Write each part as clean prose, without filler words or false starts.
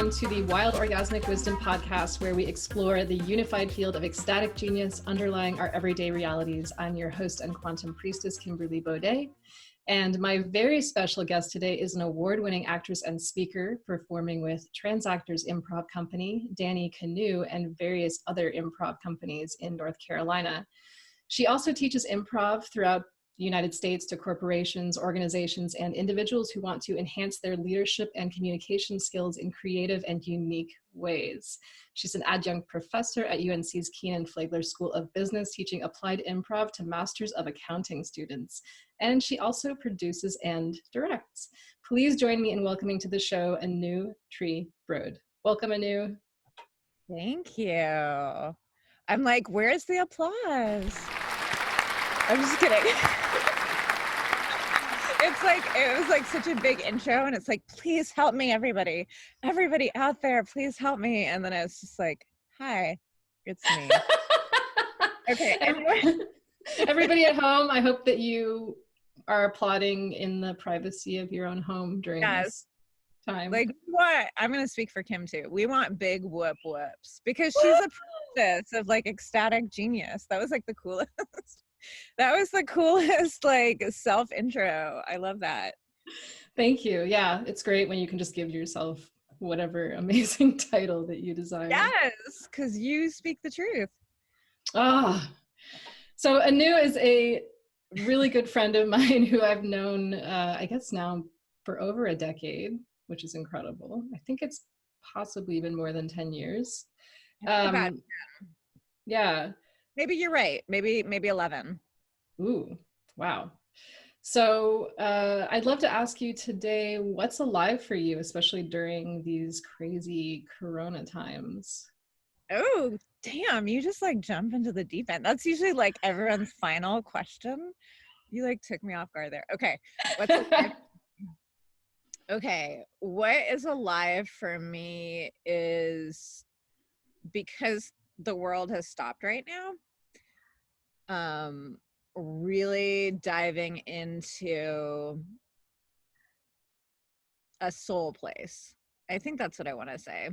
everyone, to the Wild Orgasmic Wisdom podcast, where we explore the unified field of ecstatic genius underlying our everyday realities. I'm your host and quantum priestess, Kimberly Baudet. And my very special guest today is an award-winning actress and speaker performing with Transactors Improv Company, Canoe, and various other improv companies in North Carolina. She also teaches improv throughout the United States to corporations, organizations, and individuals who want to enhance their leadership and communication skills in creative and unique ways. She's an adjunct professor at UNC's Keenan Flagler School of Business, teaching applied improv to Masters of Accounting students. And she also produces and directs. Please join me in welcoming to the show Anoo Tree Brod. Welcome, Anoo. Thank you. I'm like, where's the applause? I'm just kidding. It was like such a big intro, and it's like, please help me, everybody out there, please help me. And then it's just like, hi, it's me. Okay. Anyway. Everybody at home, I hope that you are applauding in the privacy of your own home during this time. Like, I'm going to speak for Kim too. We want big whoop whoops because she's a princess of like ecstatic genius. That was like the coolest. That was the coolest like self intro. I love that. Thank you. Yeah, it's great when you can just give yourself whatever amazing title that you desire. Yes, because you speak the truth. So Anoo is a really good friend of mine who I've known, I guess now for over a decade, which is incredible. I think it's possibly even more than 10 years. Yeah. Maybe you're right. Maybe 11. Ooh, wow. So I'd love to ask you today, what's alive for you, especially during these crazy Corona times? Oh, damn. You just like jump into the deep end. That's usually like everyone's final question. You like took me off guard there. Okay. What's alive? Okay. What is alive for me is because the world has stopped right now. Really diving into a soul place. I think that's what I want to say.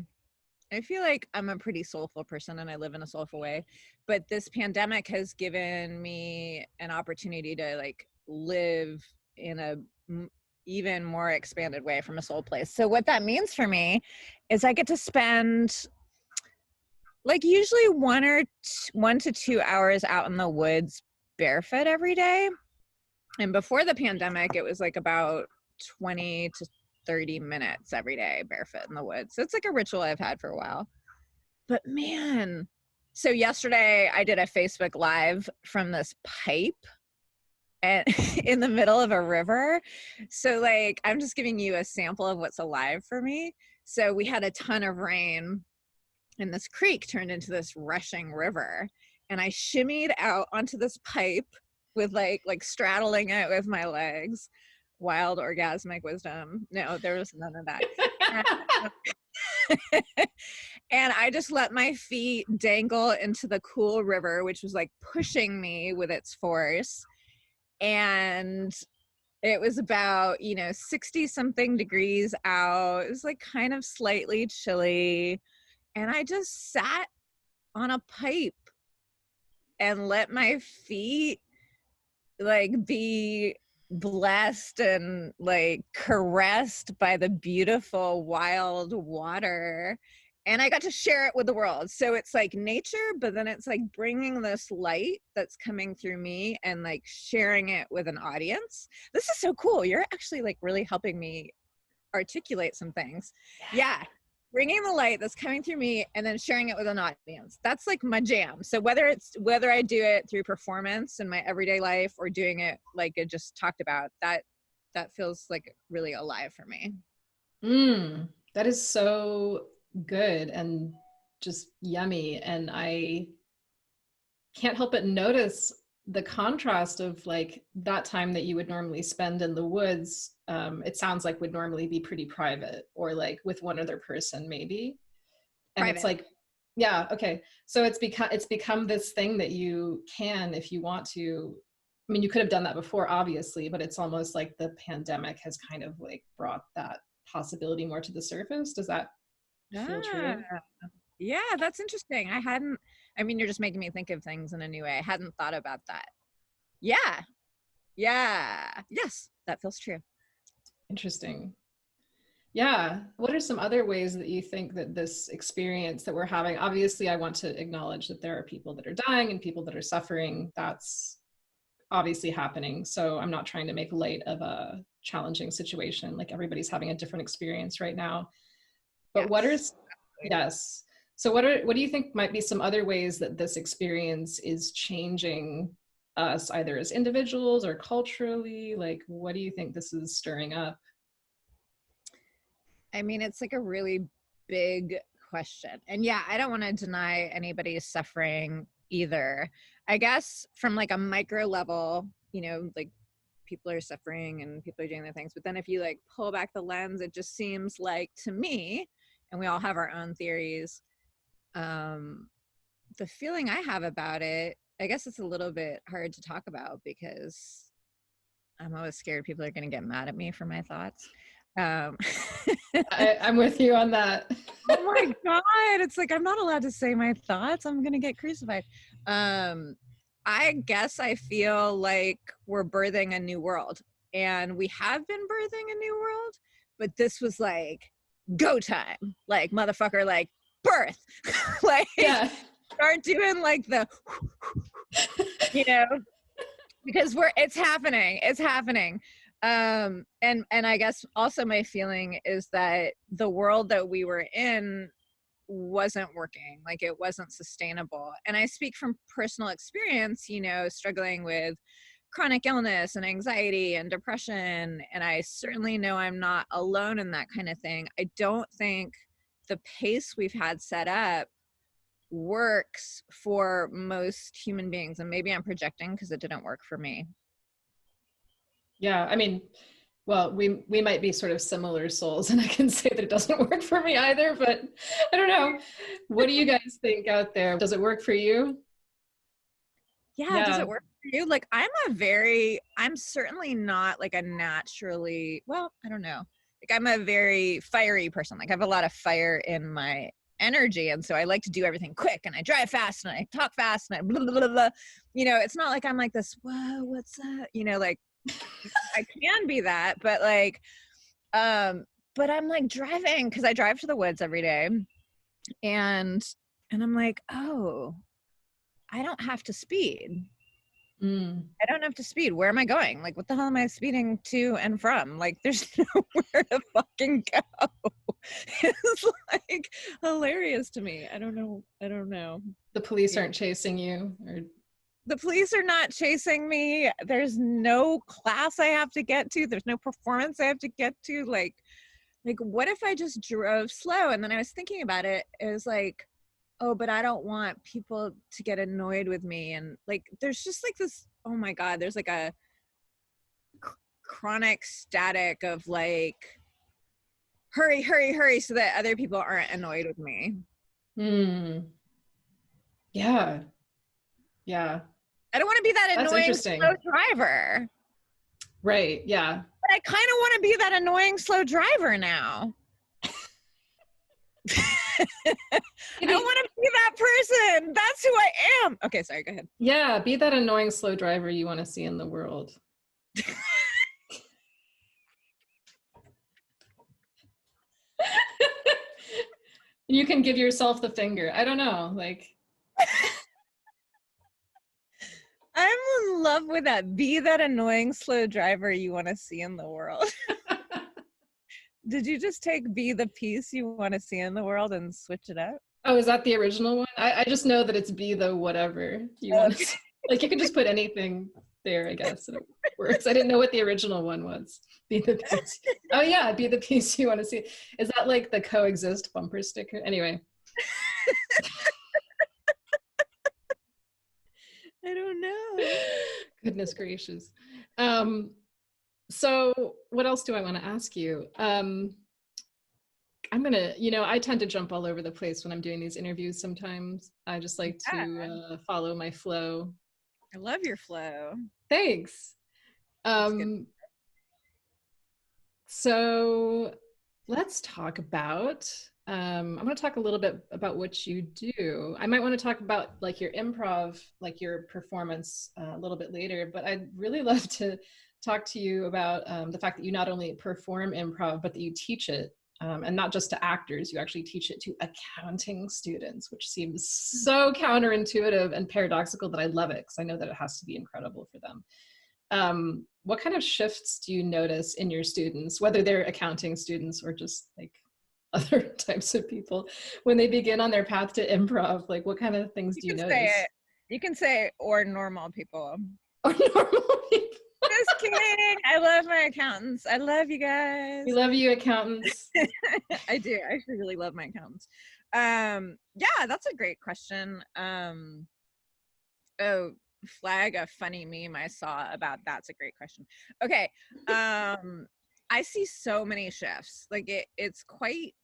I feel like I'm a pretty soulful person and I live in a soulful way, but this pandemic has given me an opportunity to like live in a even more expanded way from a soul place. So what that means for me is I get to spend like usually 1 to 2 hours out in the woods barefoot every day. And before the pandemic, it was like about 20 to 30 minutes every day barefoot in the woods. So it's like a ritual I've had for a while. But man, so yesterday I did a Facebook Live from this pipe and in the middle of a river. So like, I'm just giving you a sample of what's alive for me. So we had a ton of rain and this creek turned into this rushing river. And I shimmied out onto this pipe with like straddling it with my legs. Wild orgasmic wisdom. No, there was none of that. And I just let my feet dangle into the cool river, which was like pushing me with its force. And it was about, 60 something degrees out. It was like kind of slightly chilly. And I just sat on a pipe and let my feet like be blessed and like caressed by the beautiful wild water. And I got to share it with the world. So it's like nature, but then it's like bringing this light that's coming through me and like sharing it with an audience. This is so cool. You're actually like really helping me articulate some things. Yeah. Bringing the light that's coming through me and then sharing it with an audience. That's like my jam. So whether I do it through performance in my everyday life or doing it like I just talked about, that feels like really alive for me. That is so good and just yummy. And I can't help but notice the contrast of like that time that you would normally spend in the woods. It sounds like would normally be pretty private or like with one other person maybe. And private. It's like, yeah, okay. So it's become this thing that you can, if you want to, I mean, you could have done that before, obviously, but it's almost like the pandemic has kind of like brought that possibility more to the surface. Does that feel Ah, true? yeah, that's interesting. I mean, you're just making me think of things in a new way. I hadn't thought about that. Yeah. Yeah. Yes, that feels true. Interesting. Yeah. What are some other ways that you think that this experience that we're having? Obviously, I want to acknowledge that there are people that are dying and people that are suffering. That's obviously happening. So I'm not trying to make light of a challenging situation. Like everybody's having a different experience right now. But what are, Yes. yes. So what do you think might be some other ways that this experience is changing us either as individuals or culturally? Like what do you think this is stirring up? I mean, it's like a really big question. And yeah, I don't want to deny anybody's suffering either. I guess from like a micro level, like people are suffering and people are doing their things. But then if you like pull back the lens, it just seems like to me, and we all have our own theories, the feeling I have about it, I guess it's a little bit hard to talk about because I'm always scared people are going to get mad at me for my thoughts. Um, I'm with you on that. oh my God. It's like, I'm not allowed to say my thoughts. I'm going to get crucified. I guess I feel like we're birthing a new world, and we have been birthing a new world, but this was like go time, like motherfucker, like birth, like Yeah. start doing like the, you know, because it's happening. And I guess also my feeling is that the world that we were in wasn't working, like it wasn't sustainable. And I speak from personal experience, struggling with chronic illness and anxiety and depression, and I certainly know I'm not alone in that kind of thing. I don't think the pace we've had set up works for most human beings, and maybe I'm projecting because it didn't work for me. Yeah. I mean, well, we might be sort of similar souls, and I can say that it doesn't work for me either, but I don't know. What do you guys think out there? Does it work for you? Yeah, does Yeah. it work for you? Like I'm certainly not like a naturally, well, I don't know. Like I'm a very fiery person. Like I have a lot of fire in my energy. And so I like to do everything quick, and I drive fast and I talk fast and I blah, blah, blah, blah. It's not like I'm like this, whoa, what's that? Like I can be that, um, but I'm like driving because I drive to the woods every day, and I'm like, oh, I don't have to speed. Mm. I don't have to speed. Where am I going? Like, what the hell am I speeding to and from? Like, there's nowhere to fucking go. It's like hilarious to me. I don't know. The police Yeah. aren't chasing you, or The police are not chasing me. There's no class I have to get to. There's no performance I have to get to. Like, what if I just drove slow? And then I was thinking about it. It was like, oh, but I don't want people to get annoyed with me. And like, there's just like this, oh my God, there's like a chronic static of like, hurry, hurry, hurry, so that other people aren't annoyed with me. mm. Yeah. Yeah. I don't want to be that That's annoying slow interesting. driver. Right. Yeah. But I kind of want to be that annoying slow driver now. I don't want to be that person. That's who I am. Okay, sorry, go ahead. Yeah, be that annoying slow driver you want to see in the world. You can give yourself the finger. I don't know, like I'm in love with that. Be that annoying slow driver you want to see in the world. Did you just take be the piece you want to see in the world and switch it up? oh, is that the original one? I just know that it's be the whatever you want to Okay. see. Like you can just put anything there, I guess, and it works. I didn't know what the original one was. Be the piece. Oh yeah, be the piece you want to see. Is that like the coexist bumper sticker? Anyway. I don't know. Goodness gracious. So what else do I want to ask you? I'm gonna, I tend to jump all over the place when I'm doing these interviews sometimes. I just like Yeah, to follow my flow. I love your flow. Thanks. That's good. So let's talk about I want to talk a little bit about what you do. I might want to talk about like your improv, like your performance a little bit later, but I'd really love to talk to you about the fact that you not only perform improv, but that you teach it. And not just to actors, you actually teach it to accounting students, which seems so counterintuitive and paradoxical that I love it because I know that it has to be incredible for them. What kind of shifts do you notice in your students, whether they're accounting students or just like other types of people, when they begin on their path to improv? Like, what kind of things do you notice? Say it. You can say, or normal people. Or normal people. Just kidding. I love my accountants. I love you guys. We love you, accountants. I do. I actually really love my accountants. Yeah, that's a great question. Oh, flag a funny meme I saw about that's a great question. Okay. I see so many shifts. Like it's quite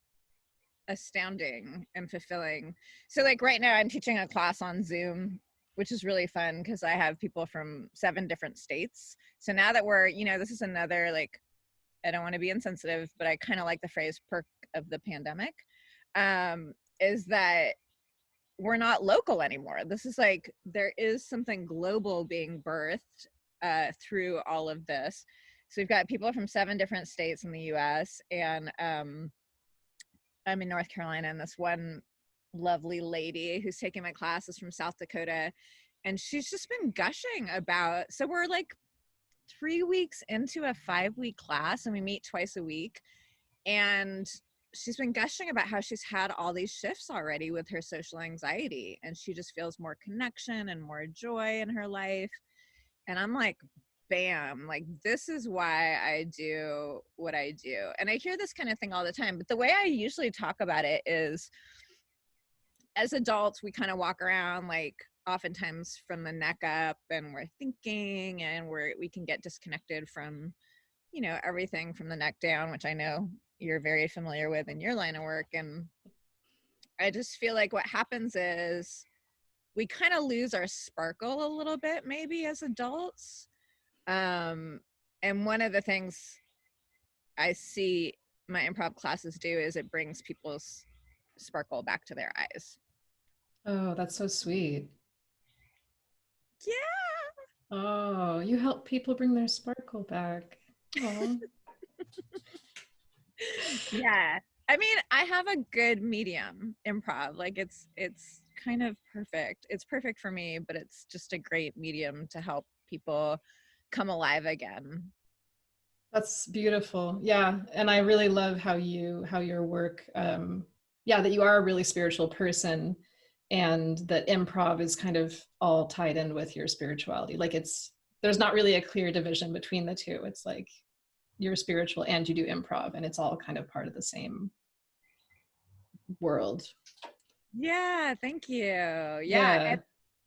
astounding and fulfilling. So like right now I'm teaching a class on Zoom, which is really fun because I have people from 7 different states. So now that we're, this is another, like, I don't want to be insensitive, but I kind of like the phrase perk of the pandemic, is that we're not local anymore. This is like, there is something global being birthed through all of this. So we've got people from 7 different states in the US, and I'm in North Carolina, and this one lovely lady who's taking my class is from South Dakota, and she's just been gushing about, so we're like 3 weeks into a 5-week class and we meet twice a week, and she's been gushing about how she's had all these shifts already with her social anxiety, and she just feels more connection and more joy in her life. And I'm like, bam, like this is why I do what I do. And I hear this kind of thing all the time, but the way I usually talk about it is, as adults, we kind of walk around like oftentimes from the neck up, and we're thinking, and we can get disconnected from, everything from the neck down, which I know you're very familiar with in your line of work. And I just feel like what happens is we kind of lose our sparkle a little bit, maybe as adults. And one of the things I see my improv classes do is it brings people's sparkle back to their eyes. Oh, that's so sweet. Yeah. Oh, you help people bring their sparkle back. Oh. Yeah. I mean, I have a good medium, improv. Like it's kind of perfect. It's perfect for me, but it's just a great medium to help people come alive again. That's beautiful. Yeah. And I really love how your work, that you are a really spiritual person, and that improv is kind of all tied in with your spirituality. Like there's not really a clear division between the two. It's like you're spiritual and you do improv, and it's all kind of part of the same world. Yeah. Thank you. Yeah. And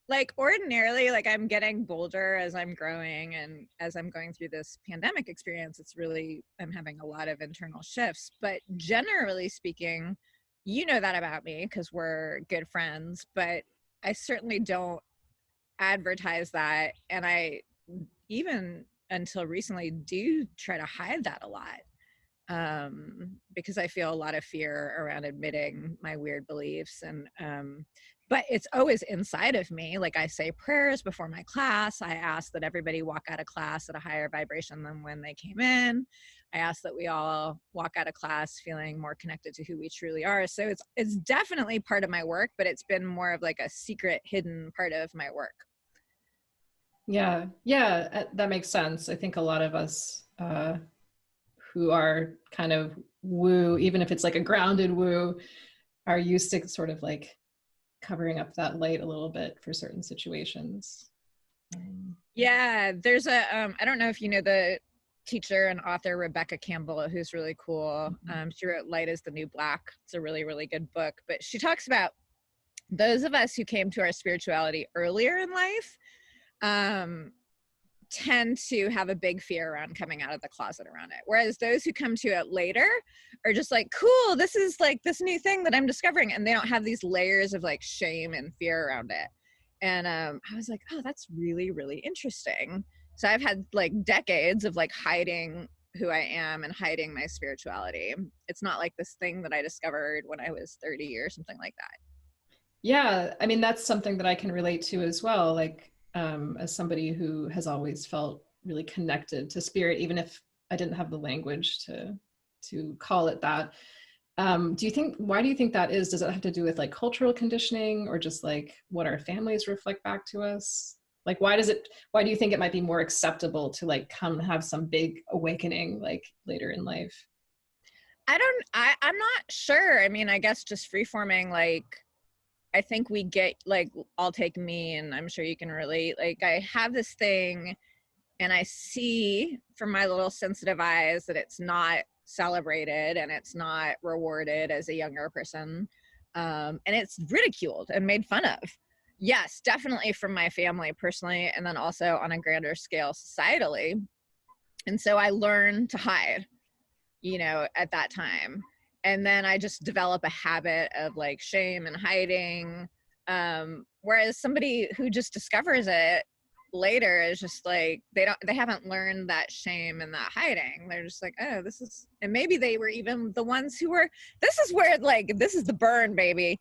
like ordinarily, like I'm getting bolder as I'm growing, and as I'm going through this pandemic experience, I'm having a lot of internal shifts. But generally speaking, you know that about me because we're good friends, but I certainly don't advertise that. And I, even until recently, do try to hide that a lot, because I feel a lot of fear around admitting my weird beliefs. And but it's always inside of me. Like I say prayers before my class. I ask that everybody walk out of class at a higher vibration than when they came in. I ask that we all walk out of class feeling more connected to who we truly are. So it's definitely part of my work, but it's been more of like a secret, hidden part of my work. Yeah, that makes sense. I think a lot of us who are kind of woo, even if it's like a grounded woo, are used to sort of like covering up that light a little bit for certain situations. Yeah, there's I don't know if you know the teacher and author Rebecca Campbell, who's really cool. She wrote Light is the New Black. It's a really, really good book. But she talks about those of us who came to our spirituality earlier in life tend to have a big fear around coming out of the closet around it. Whereas those who come to it later are just like, cool, this is like this new thing that I'm discovering. And they don't have these layers of like shame and fear around it. And I was like, oh, that's really, really interesting. So I've had like decades of like hiding who I am and hiding my spirituality. It's not like this thing that I discovered when I was 30 or something like that. Yeah, I mean, that's something that I can relate to as well. Like, as somebody who has always felt really connected to spirit, even if I didn't have the language to call it that. Why do you think that is? Does it have to do with like cultural conditioning, or just like what our families reflect back to us? Like, why do you think it might be more acceptable to like come have some big awakening like later in life? I'm not sure. I mean, I guess just free-forming, like, I think we get, like, I'll take me, and I'm sure you can relate. Like, I have this thing and I see from my little sensitive eyes that it's not celebrated and it's not rewarded as a younger person. And it's ridiculed and made fun of. Yes, definitely from my family personally, and then also on a grander scale societally. And so I learned to hide, at that time. And then I just develop a habit of like shame and hiding. Whereas somebody who just discovers it later is just like, they haven't learned that shame and that hiding. They're just like, oh, this is, and maybe they were even the ones who were, this is where, like, this is the burn, baby.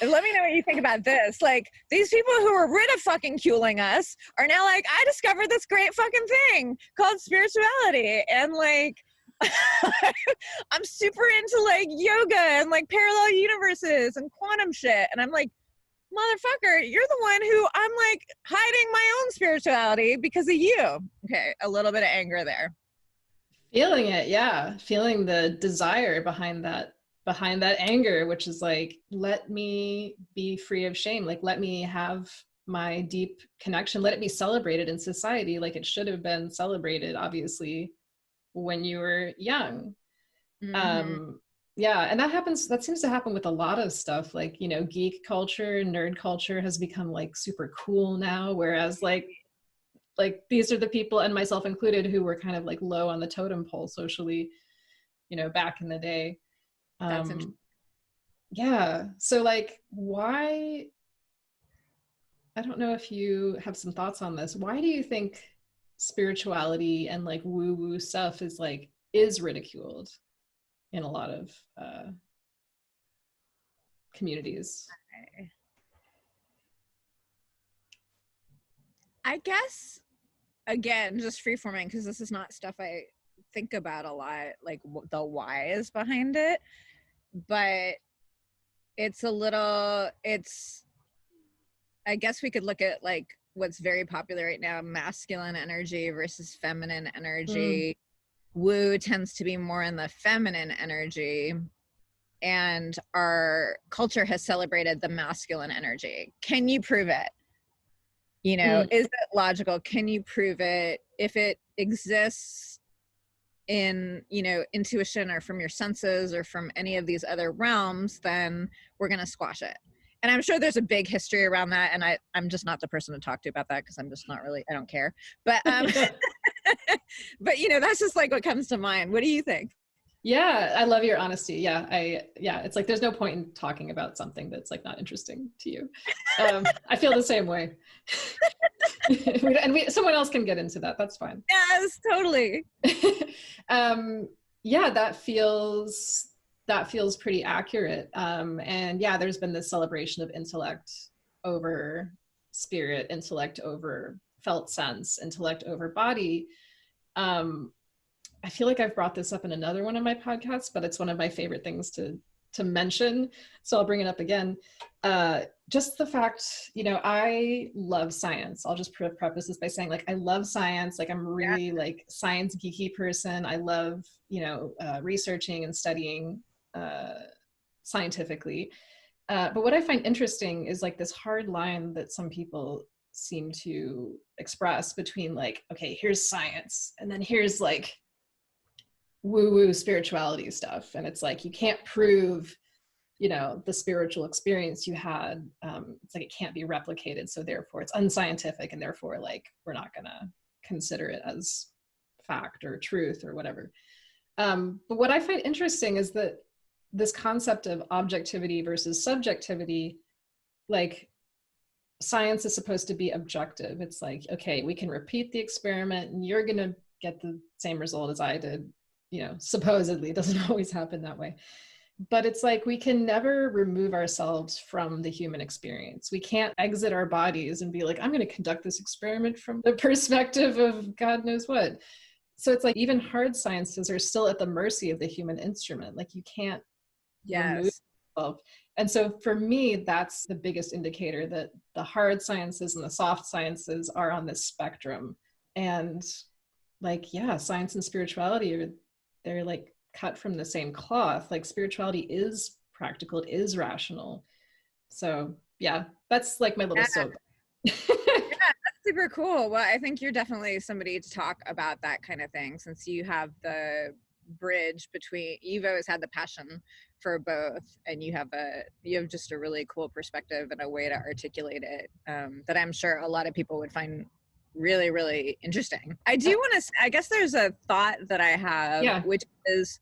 And let me know what you think about this. Like, these people who were rid of fucking cueling us are now like, I discovered this great fucking thing called spirituality. And like, I'm super into like yoga and like parallel universes and quantum shit. And I'm like, motherfucker, you're the one who I'm like hiding my own spirituality because of you. Okay, a little bit of anger there. Feeling it, yeah. Feeling the desire behind that anger, which is like, let me be free of shame. Like, let me have my deep connection. Let it be celebrated in society like it should have been celebrated, obviously, when you were young. Mm-hmm. Yeah, and that seems to happen with a lot of stuff. Like, geek culture, nerd culture has become like super cool now, whereas like these are the people, and myself included, who were kind of like low on the totem pole socially, back in the day. That's interesting. Yeah, so like, why, I don't know if you have some thoughts on this. Why do you think spirituality and like woo woo stuff is ridiculed in a lot of communities? I guess, again, just free-forming, because this is not stuff I think about a lot, like the whys behind it. But it's, I guess we could look at like what's very popular right now, masculine energy versus feminine Mm, energy. Woo tends to be more in the feminine energy, and our culture has celebrated the masculine energy. Can you prove it? mm. Is it logical? Can you prove it? If it exists in, intuition or from your senses or from any of these other realms, then we're going to squash it. And I'm sure there's a big history around that. And I'm just not the person to talk to about that, because I'm just not really, I don't care. But, but that's just like what comes to mind. What do you think? Yeah, I love your honesty. Yeah, it's like there's no point in talking about something that's like not interesting to you. I feel the same way. Someone else can get into that. That's fine. Yes, totally. Yeah, that feels pretty accurate. And yeah, there's been this celebration of intellect over spirit, intellect over felt sense, intellect over body. I feel like I've brought this up in another one of my podcasts, but it's one of my favorite things to mention, so I'll bring it up again. Just the fact, I love science. I'll just preface this by saying, like, I love science. Like, I'm Yeah. really like science geeky person. I love, researching and studying scientifically. But what I find interesting is like this hard line that some people seem to express between like, okay, here's science, and then here's like woo-woo spirituality stuff. And it's like, you can't prove, the spiritual experience you had. It's like, it can't be replicated. So therefore it's unscientific. And therefore, like, we're not gonna consider it as fact or truth or whatever. But what I find interesting is that this concept of objectivity versus subjectivity, like, science is supposed to be objective. It's like, okay, we can repeat the experiment and you're going to get the same result as I did, you know, supposedly. It doesn't always happen that way. But it's like we can never remove ourselves from the human experience. We can't exit our bodies and be like, I'm going to conduct this experiment from the perspective of God knows what. So it's like even hard sciences are still at the mercy of the human instrument. Like you can't remove yourself. And so for me, that's the biggest indicator that the hard sciences and the soft sciences are on this spectrum. And like, yeah, science and spirituality are, they're like cut from the same cloth. Like spirituality is practical, it is rational. So yeah, that's like my little soap. Yeah, that's super cool. Well, I think you're definitely somebody to talk about that kind of thing, since you have the bridge between, you've always had the passion for both, and you have just a really cool perspective and a way to articulate it that I'm sure a lot of people would find really, really interesting. I do want to, I guess there's a thought that I have, which is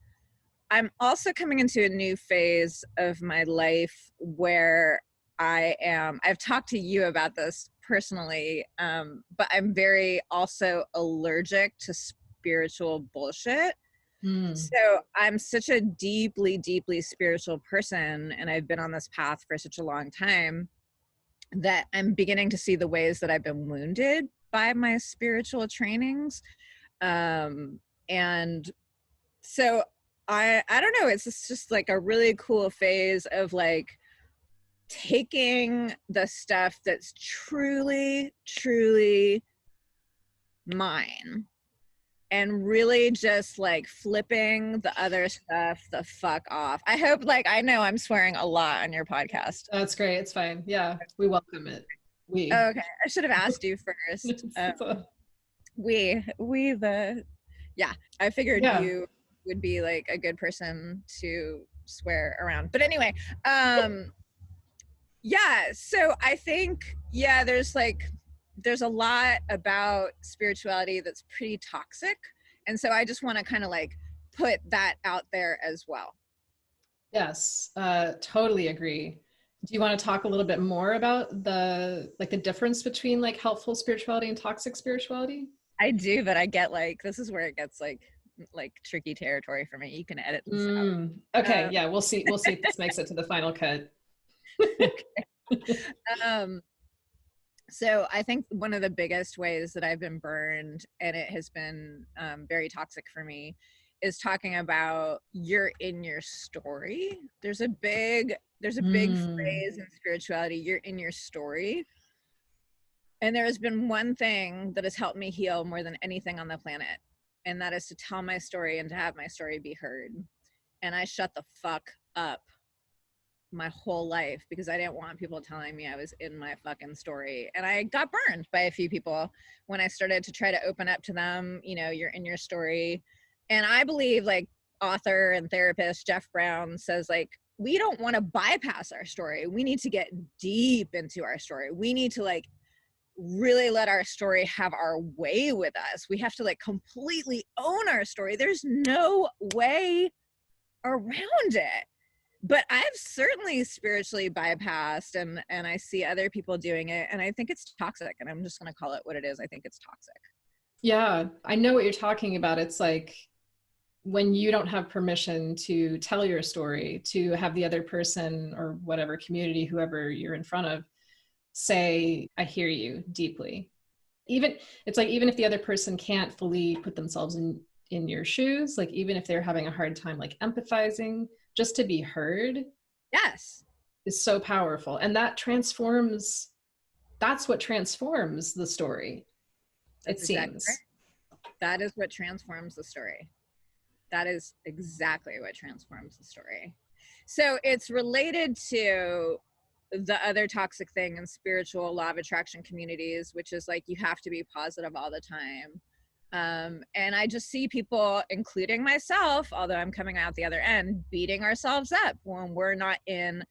I'm also coming into a new phase of my life where I've talked to you about this personally, but I'm very also allergic to spiritual bullshit. So I'm such a deeply, deeply spiritual person, and I've been on this path for such a long time that I'm beginning to see the ways that I've been wounded by my spiritual trainings. And so I don't know, it's just like a really cool phase of like taking the stuff that's truly, truly mine and really just like flipping the other stuff the fuck off. I hope, like, I know I'm swearing a lot on your podcast. That's great. It's fine. Yeah, we welcome it. Okay, I should have asked you first. Yeah, I figured you would be like a good person to swear around. But anyway, yeah, so I think, yeah, there's a lot about spirituality that's pretty toxic. And so I just want to kind of like put that out there as well. Yes, totally agree. Do you want to talk a little bit more about the difference between like helpful spirituality and toxic spirituality? I do, but I get like, this is where it gets like tricky territory for me. You can edit this out. Okay, yeah, we'll see if this makes it to the final cut. So I think one of the biggest ways that I've been burned, and it has been very toxic for me, is talking about you're in your story. There's a big phrase in spirituality, you're in your story. And there has been one thing that has helped me heal more than anything on the planet, and that is to tell my story and to have my story be heard. And I shut the fuck up my whole life because I didn't want people telling me I was in my fucking story. And I got burned by a few people when I started to try to open up to them, you know, you're in your story. And I believe, like, author and therapist Jeff Brown says, like, we don't want to bypass our story. We need to get deep into our story. We need to like really let our story have our way with us. We have to like completely own our story. There's no way around it. But I've certainly spiritually bypassed, and I see other people doing it, and I think it's toxic, and I'm just going to call it what it is. I think it's toxic. Yeah, I know what you're talking about. It's like when you don't have permission to tell your story, to have the other person or whatever community, whoever you're in front of, say, I hear you deeply. It's like, even if the other person can't fully put themselves in your shoes, like even if they're having a hard time like empathizing, just to be heard, yes, is so powerful. And that's what transforms the story. It seems. That is what transforms the story. That is exactly what transforms the story. So it's related to the other toxic thing in spiritual law of attraction communities, which is like, you have to be positive all the time. And I just see people, including myself, although I'm coming out the other end, beating ourselves up when we're not in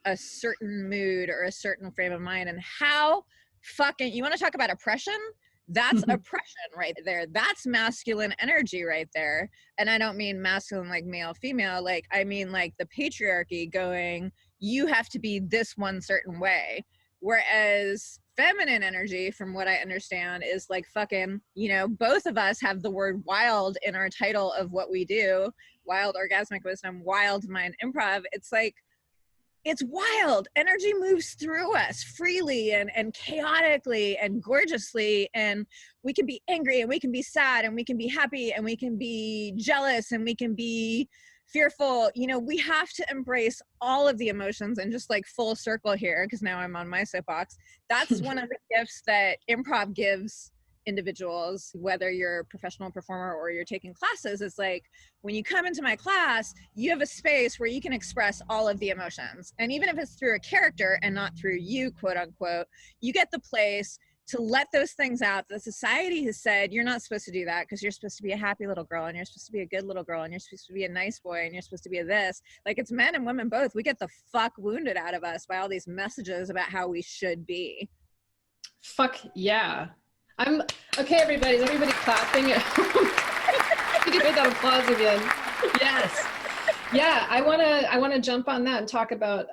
a certain mood or a certain frame of mind. And how fucking, you want to talk about oppression? That's oppression right there. That's masculine energy right there. And I don't mean masculine like male, female. Like, I mean like the patriarchy going, you have to be this one certain way. Whereas feminine energy, from what I understand, is like fucking, both of us have the word wild in our title of what we do. Wild orgasmic wisdom, wild mind improv. It's like, it's wild. Energy moves through us freely and chaotically and gorgeously. And we can be angry and we can be sad and we can be happy and we can be jealous and we can be fearful. We have to embrace all of the emotions, and just like full circle here, because now I'm on my soapbox. That's one of the gifts that improv gives individuals, whether you're a professional performer or you're taking classes. Is like, when you come into my class, you have a space where you can express all of the emotions. And even if it's through a character and not through you, quote unquote, you get the place to let those things out. The society has said, you're not supposed to do that because you're supposed to be a happy little girl and you're supposed to be a good little girl and you're supposed to be a nice boy and you're supposed to be a this. Like, it's men and women both. We get the fuck wounded out of us by all these messages about how we should be. Fuck yeah. I'm okay, everybody. Is everybody clapping? Did you hear that applause again? Yes. Yeah, I want to jump on that and talk about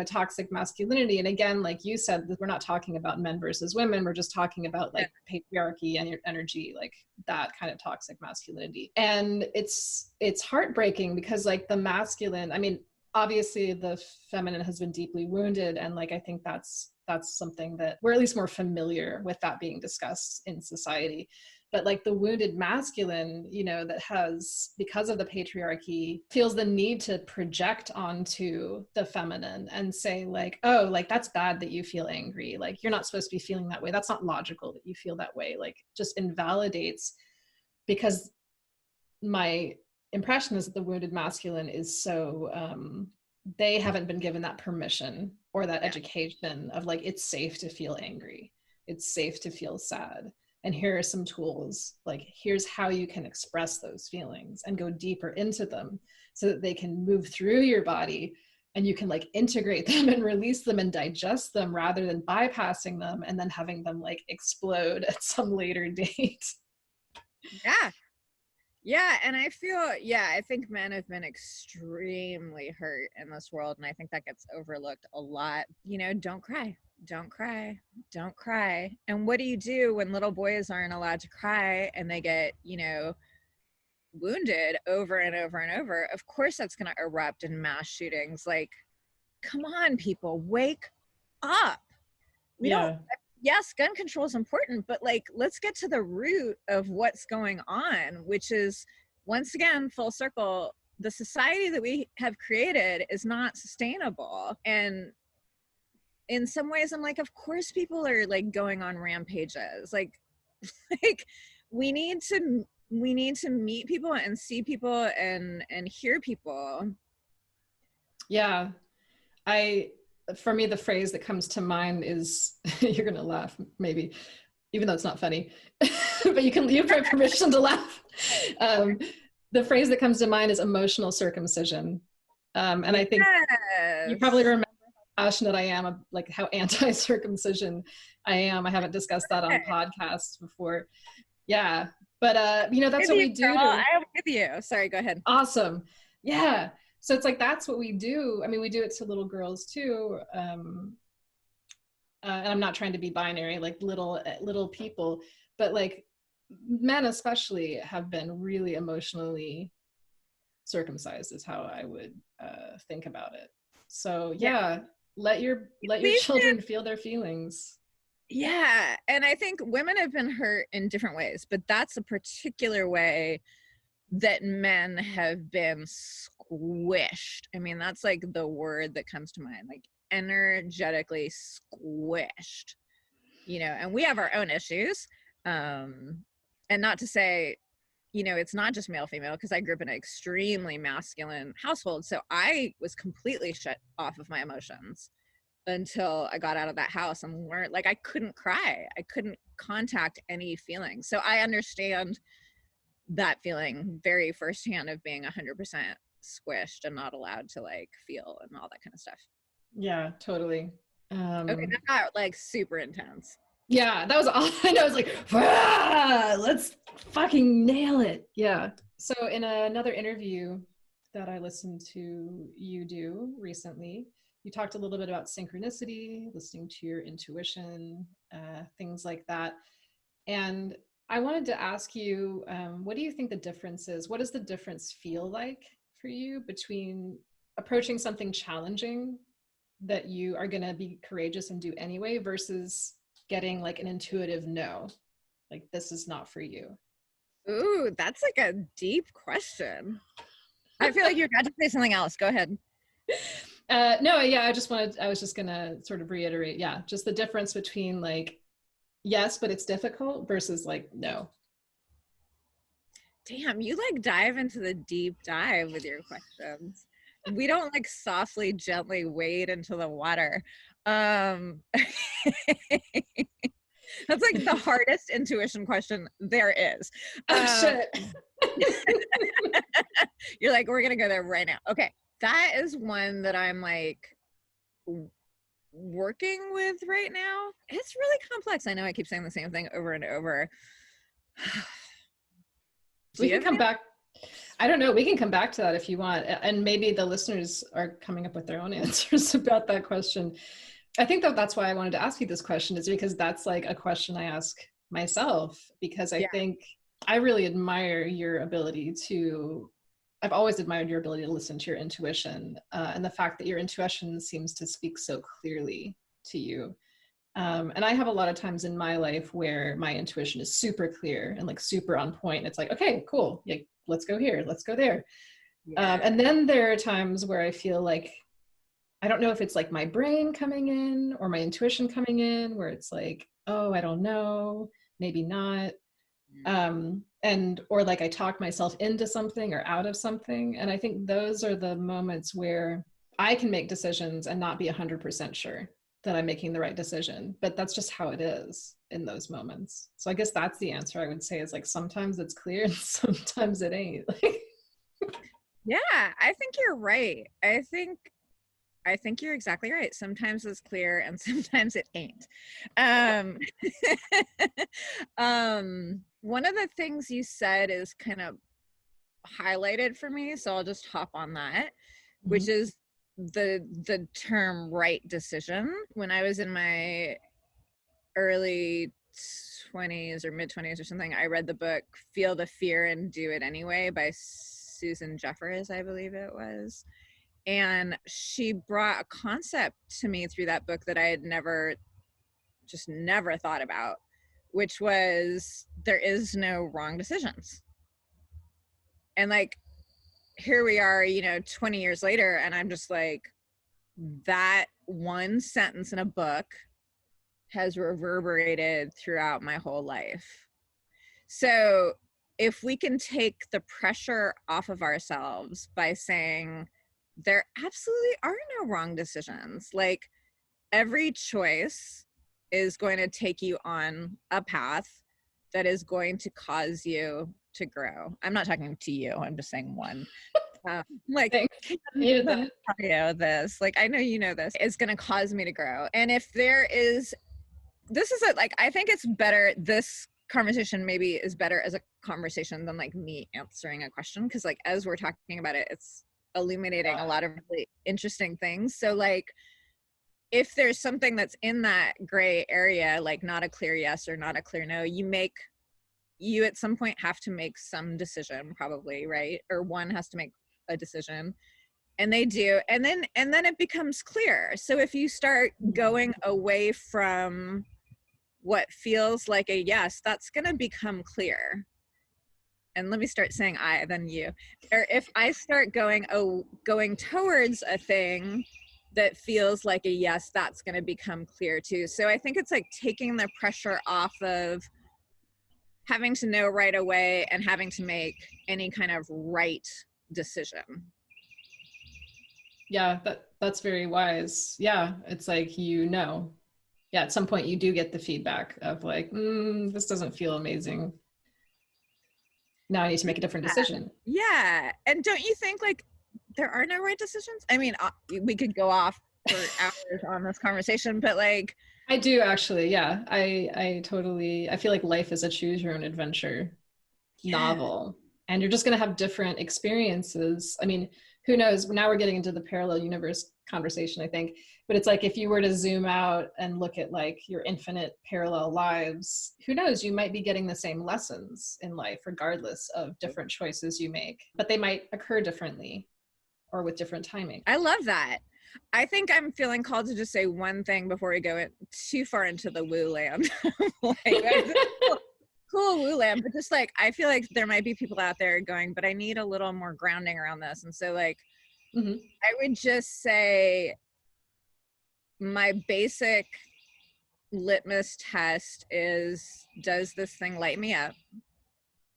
toxic masculinity. And again, like you said, we're not talking about men versus women. We're just talking about like patriarchy and your energy, like that kind of toxic masculinity. And it's heartbreaking because like the masculine, I mean, obviously the feminine has been deeply wounded, and like I think that's something that we're at least more familiar with that being discussed in society. But like the wounded masculine, that has, because of the patriarchy, feels the need to project onto the feminine and say like, oh, like that's bad that you feel angry. Like you're not supposed to be feeling that way. That's not logical that you feel that way. Like just invalidates, because my impression is that the wounded masculine is so, they haven't been given that permission or that education of like, it's safe to feel angry. It's safe to feel sad. And here are some tools, like here's how you can express those feelings and go deeper into them so that they can move through your body and you can like integrate them and release them and digest them rather than bypassing them and then having them like explode at some later date. Yeah. Yeah. And I think men have been extremely hurt in this world. And I think that gets overlooked a lot. Don't cry. Don't cry. Don't cry. And what do you do when little boys aren't allowed to cry and they get, wounded over and over and over? Of course, that's going to erupt in mass shootings. Like, come on, people, wake up. Yes, gun control is important, but like, let's get to the root of what's going on, which is, once again, full circle, the society that we have created is not sustainable. And in some ways I'm like, of course people are like going on rampages. Like we need to meet people and see people and hear people. Yeah. For me, the phrase that comes to mind is, you're going to laugh maybe, even though it's not funny, but you have permission to laugh. The phrase that comes to mind is emotional circumcision. And I think you probably remember how passionate I am, like how anti-circumcision I am. I haven't discussed that on podcasts before. Yeah. But, that's what we do. I'm with you. Sorry, go ahead. Awesome. Yeah. So it's like, that's what we do. I mean, we do it to little girls too. And I'm not trying to be binary, like little people, but like men especially have been really emotionally circumcised is how I would think about it. So yeah, let your children feel their feelings. Yeah. And I think women have been hurt in different ways, but that's a particular way that men have been squished. I mean, that's like the word that comes to mind, like energetically squished, and we have our own issues. And not to say, it's not just male, female, because I grew up in an extremely masculine household. So I was completely shut off of my emotions until I got out of that house and learned, like, I couldn't cry. I couldn't contact any feelings. So I understand that feeling very firsthand of being 100% squished and not allowed to like feel and all that kind of stuff. Yeah, totally. Okay, that got like super intense. Yeah, that was all. I know. I was like, let's fucking nail it. Yeah. So in another interview that I listened to you do recently, You talked a little bit about synchronicity, listening to your intuition, things like that. And I wanted to ask you, what do you think the difference is? What does the difference feel like for you between approaching something challenging that you are going to be courageous and do anyway versus getting like an intuitive no, like this is not for you? Ooh, that's like a deep question. I feel like you're about to say something else. Go ahead. No, yeah, I was just gonna sort of reiterate, yeah, just the difference between like, yes, but it's difficult versus like, no. Damn, you like dive into the deep dive with your questions. We don't like softly, gently wade into the water. That's like the hardest intuition question there is. Oh, shit. You're like, we're going to go there right now. Okay. That is one that I'm like working with right now. It's really complex. I know I keep saying the same thing over and over. We can come back. I don't know. We can come back to that if you want. And maybe the listeners are coming up with their own answers about that question. I think that that's why I wanted to ask you this question, is because that's like a question I ask myself, because I think I really admire your ability to, I've always admired your ability to listen to your intuition, and the fact that your intuition seems to speak so clearly to you. And I have a lot of times in my life where my intuition is super clear and like super on point. It's like, okay, cool. Yeah, let's go here. Let's go there. Yeah. And then there are times where I feel like, I don't know if it's like my brain coming in or my intuition coming in, where it's like, oh, I don't know, maybe not. And, or like I talk myself into something or out of something. And I think those are the moments where I can make decisions and not be 100% sure that I'm making the right decision, but that's just how it is in those moments. So I guess that's the answer I would say, is like, sometimes it's clear and sometimes it ain't. Yeah, I think you're right. I think you're exactly right. Sometimes it's clear and sometimes it ain't. One of the things you said is kind of highlighted for me, so I'll just hop on that, which is the term right decision. When I was in my early 20s or mid 20s or something, I read the book Feel the Fear and Do It Anyway by Susan Jeffers, I believe it was. And she brought a concept to me through that book that I had never thought about, which was there is no wrong decisions. And like, here we are, 20 years later, and I'm just like, that one sentence in a book has reverberated throughout my whole life. So if we can take the pressure off of ourselves by saying, there absolutely are no wrong decisions. Like, every choice is going to take you on a path that is going to cause you to grow. I'm not talking to you. I'm just saying one. Like, this, like, I know you know this is going to cause me to grow. And if there is, this is like, I think it's better, this conversation maybe is better as a conversation than like me answering a question. Cause like, as we're talking about it, it's illuminating a lot of really interesting things. So like, if there's something that's in that gray area, like not a clear yes or not a clear no, you at some point have to make some decision, probably, right? Or one has to make a decision, and they do, and then it becomes clear. So if you start going away from what feels like a yes, that's going to become clear. And let me start saying I, then you. Or if I start going towards a thing that feels like a yes, that's going to become clear too. So I think it's like taking the pressure off of having to know right away and having to make any kind of right decision. Yeah, that's very wise. Yeah, it's like, yeah, at some point you do get the feedback of like, this doesn't feel amazing. Now I need to make a different decision. Yeah. And don't you think like there are no right decisions? I mean, we could go off for hours on this conversation, but like, I do actually. Yeah. I feel like life is a choose your own adventure novel, and you're just going to have different experiences. I mean, who knows? Now we're getting into the parallel universe conversation, I think. But it's like, if you were to zoom out and look at like your infinite parallel lives, who knows, you might be getting the same lessons in life regardless of different choices you make, but they might occur differently or with different timing. I love that. I think I'm feeling called to just say one thing before we go too far into the woo land. Like, cool woo land, but just like, I feel like there might be people out there going, but I need a little more grounding around this. And so like, I would just say my basic litmus test is, does this thing light me up?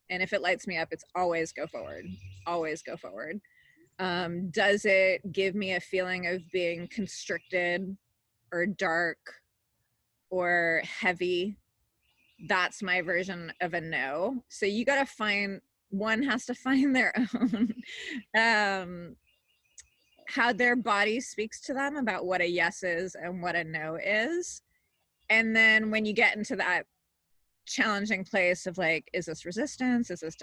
And if it lights me up, it's always go forward. Always go forward. Does it give me a feeling of being constricted or dark or heavy? That's my version of a no. So you got to find, one has to find their own, how their body speaks to them about what a yes is and what a no is. And then when you get into that challenging place of like, is this resistance? Is this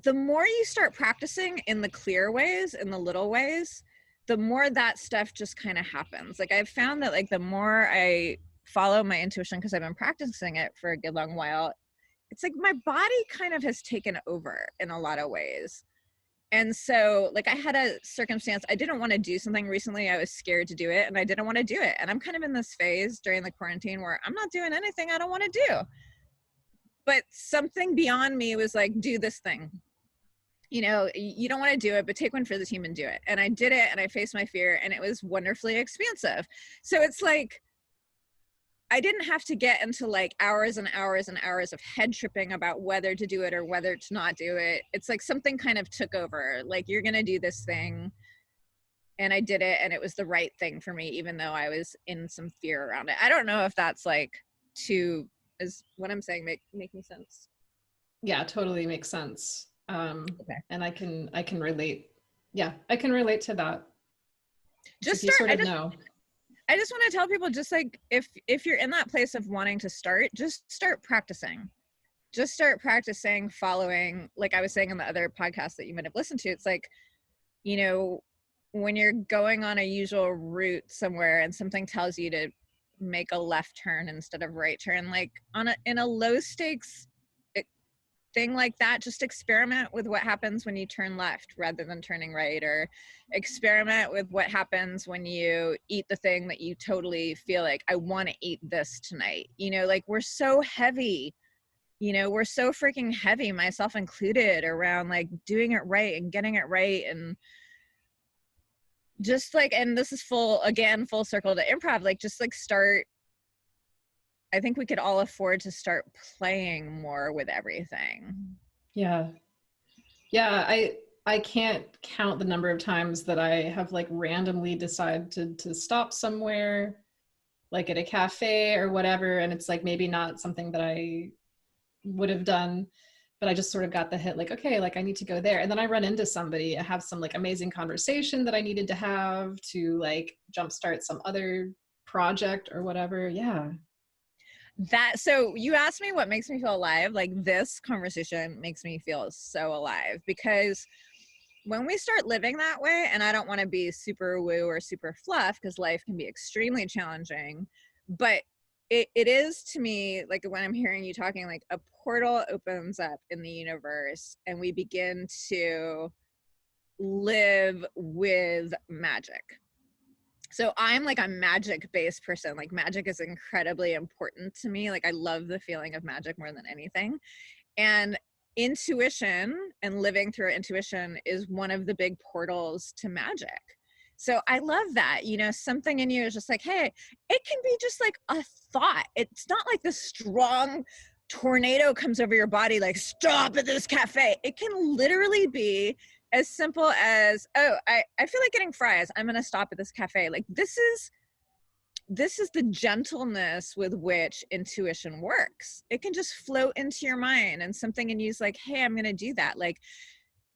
the more you start practicing in the clear ways, in the little ways, the more that stuff just kind of happens. Like I've found that like the more I follow my intuition, because I've been practicing it for a good long while, it's like my body kind of has taken over in a lot of ways. And so like I had a circumstance, I didn't want to do something recently. I was scared to do it and I didn't want to do it. And I'm kind of in this phase during the quarantine where I'm not doing anything I don't want to do. But something beyond me was like, do this thing. You know, you don't want to do it, but take one for the team and do it. And I did it and I faced my fear and it was wonderfully expansive. So it's like, I didn't have to get into like hours and hours and hours of head tripping about whether to do it or whether to not do it. It's like something kind of took over, like, you're going to do this thing. And I did it and it was the right thing for me, even though I was in some fear around it. I don't know if that's like is what I'm saying making sense? Yeah, totally makes sense. Okay. And I can relate. Yeah, I can relate to that. Just you start. Sort of know. I just want to tell people, just like, if you're in that place of wanting to start, just start practicing. Just start practicing following, like I was saying in the other podcast that you might have listened to, it's like, you know, when you're going on a usual route somewhere and something tells you to make a left turn instead of right turn, like in a low stakes thing like that, just experiment with what happens when you turn left rather than turning right, or experiment with what happens when you eat the thing that you totally feel like, I want to eat this tonight. You know, like we're so heavy, you know, we're so freaking heavy, myself included, around like doing it right and getting it right. And just like, and this is full circle to improv, like just like start, I think we could all afford to start playing more with everything. Yeah. I can't count the number of times that I have like randomly decided to stop somewhere, like at a cafe or whatever. And it's like maybe not something that I would have done, but I just sort of got the hit, like, okay, like I need to go there. And then I run into somebody, I have some like amazing conversation that I needed to have to like jumpstart some other project or whatever. Yeah. So you asked me what makes me feel alive. Like this conversation makes me feel so alive, because when we start living that way, and I don't want to be super woo or super fluff because life can be extremely challenging, but it is to me, like when I'm hearing you talking, like a portal opens up in the universe and we begin to live with magic. So I'm like a magic based person. Like magic is incredibly important to me. Like I love the feeling of magic more than anything. And intuition and living through intuition is one of the big portals to magic. So I love that, you know, something in you is just like, hey, it can be just like a thought. It's not like this strong tornado comes over your body, like stop at this cafe. It can literally be as simple as, oh, I feel like getting fries. I'm going to stop at this cafe. Like this is the gentleness with which intuition works. It can just float into your mind and something in you's like, hey, I'm going to do that. Like,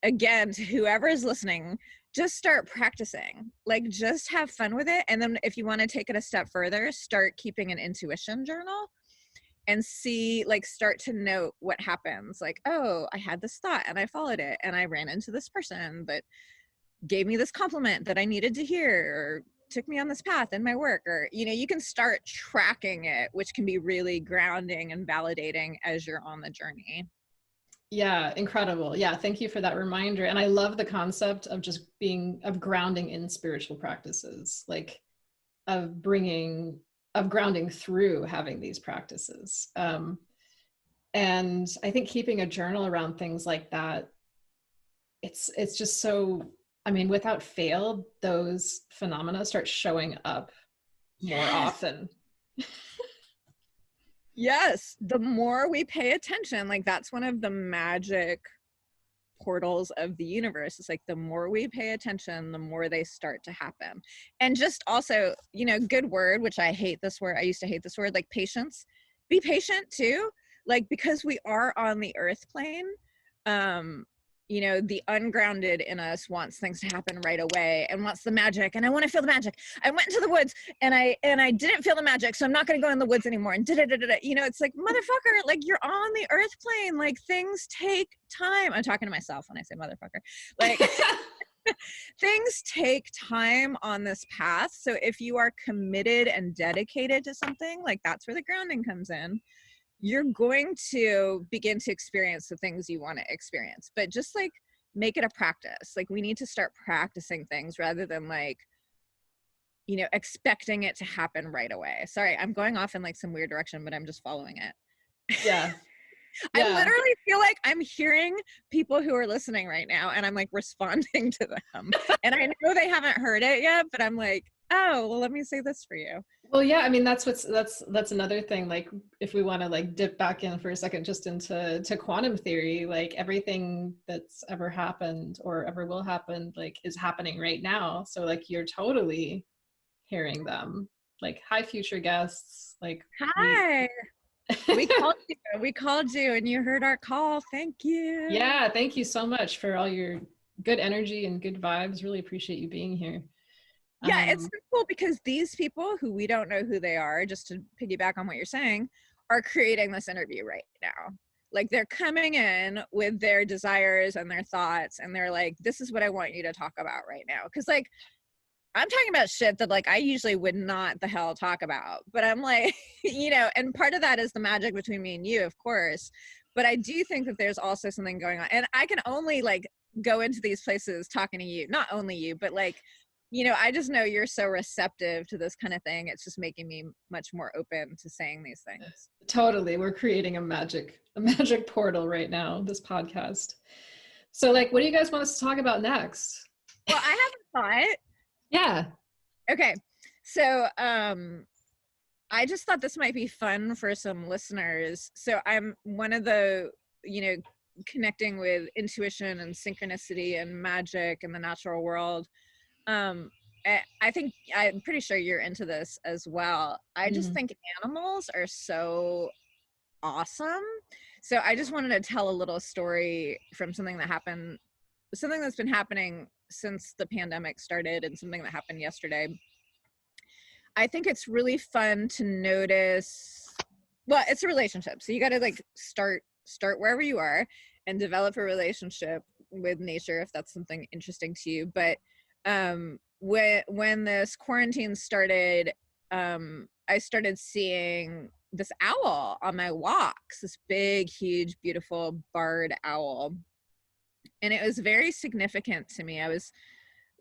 again, to whoever is listening, just start practicing, like just have fun with it. And then if you want to take it a step further, start keeping an intuition journal. and see, like, start to note what happens. Like, oh, I had this thought and I followed it and I ran into this person that gave me this compliment that I needed to hear, or took me on this path in my work, or, you know, you can start tracking it, which can be really grounding and validating as you're on the journey. Yeah, incredible. Yeah, thank you for that reminder. And I love the concept of just of grounding in spiritual practices, like of grounding through having these practices. And I think keeping a journal around things like that, it's just so, I mean, without fail, those phenomena start showing up more often. Yes, the more we pay attention, like that's one of the magic portals of the universe. It's like the more we pay attention, the more they start to happen. And just also, you know, good word, which I hate this word. I used to hate this word, like patience. Be patient too, like, because we are on the earth plane. You know, the ungrounded in us wants things to happen right away and wants the magic, and I want to feel the magic. I went into the woods and I didn't feel the magic, so I'm not going to go in the woods anymore. And you know, it's like, motherfucker, like, you're on the earth plane, like things take time. I'm talking to myself when I say motherfucker. Like things take time on this path. So if you are committed and dedicated to something, like, that's where the grounding comes in. You're going to begin to experience the things you want to experience, but just like make it a practice. Like, we need to start practicing things rather than, like, you know, expecting it to happen right away. Sorry, I'm going off in like some weird direction, but I'm just following it. Yeah. I literally feel like I'm hearing people who are listening right now and I'm like responding to them. And I know they haven't heard it yet, but I'm like, oh, well, let me say this for you. Well, yeah, I mean, that's another thing. Like, if we want to like dip back in for a second, just into quantum theory, like everything that's ever happened or ever will happen, like, is happening right now. So like, you're totally hearing them. Like, hi, future guests. Like, hi. We called you and you heard our call. Thank you. Yeah, thank you so much for all your good energy and good vibes. Really appreciate you being here. Yeah, it's cool because these people who we don't know who they are, just to piggyback on what you're saying, are creating this interview right now. Like, they're coming in with their desires and their thoughts, and they're like, this is what I want you to talk about right now. Because, like, I'm talking about shit that, like, I usually would not the hell talk about. But I'm like, you know, and part of that is the magic between me and you, of course. But I do think that there's also something going on. And I can only, like, go into these places talking to you, not only you, but, like, you know, I just know you're so receptive to this kind of thing. It's just making me much more open to saying these things. Totally. We're creating a magic portal right now, this podcast. So, like, what do you guys want us to talk about next? Well, I have a thought. Yeah. Okay. So, I just thought this might be fun for some listeners. So I'm one of the, you know, connecting with intuition and synchronicity and magic in the natural world. I think, I'm pretty sure you're into this as well. I just think animals are so awesome. So I just wanted to tell a little story from something that's been happening since the pandemic started, and something that happened yesterday. I think it's really fun to notice, well, it's a relationship. So you got to, like, start wherever you are and develop a relationship with nature if that's something interesting to you. But when this quarantine started, I started seeing this owl on my walks, this big, huge, beautiful barred owl. And it was very significant to me. I was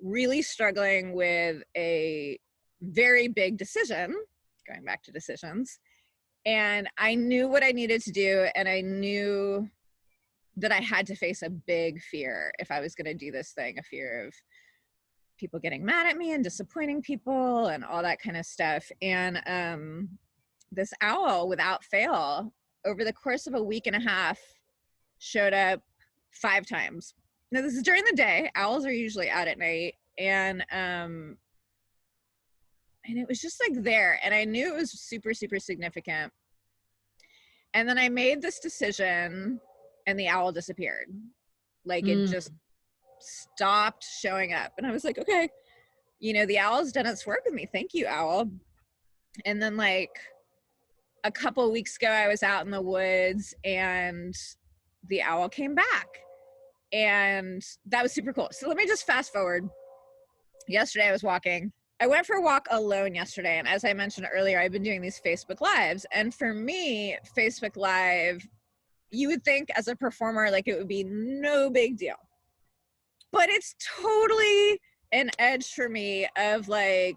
really struggling with a very big decision, going back to decisions. And I knew what I needed to do. And I knew that I had to face a big fear if I was going to do this thing, a fear of people getting mad at me and disappointing people and all that kind of stuff. And this owl, without fail, over the course of a week and a half, showed up 5 times. Now, this is during the day. Owls are usually out at night. And it was just, like, there. And I knew it was super, super significant. And then I made this decision and the owl disappeared. Like, it just stopped showing up. And I was like, okay, you know, the owl's done its work with me. Thank you, owl. And then, like, a couple weeks ago, I was out in the woods and the owl came back. And that was super cool. So let me just fast forward. Yesterday I was walking. I went for a walk alone yesterday. And as I mentioned earlier, I've been doing these Facebook Lives. And for me, Facebook Live, you would think as a performer, like it would be no big deal. But it's totally an edge for me of like,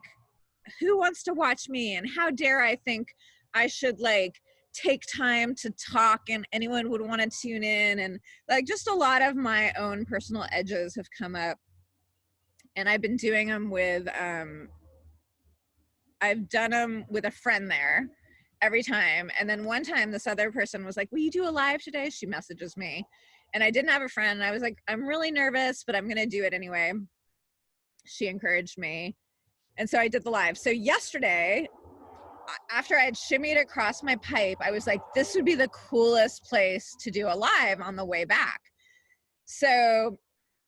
who wants to watch me? And how dare I think I should like take time to talk and anyone would want to tune in, and like just a lot of my own personal edges have come up, and I've been doing them with I've done them with a friend there every time. And then one time this other person was like, will you do a live today? She messages me, and I didn't have a friend, and I was like, I'm really nervous, but I'm gonna do it anyway. She encouraged me, and so I did the live. So yesterday, after I had shimmied across my pipe, I was like, this would be the coolest place to do a live on the way back. So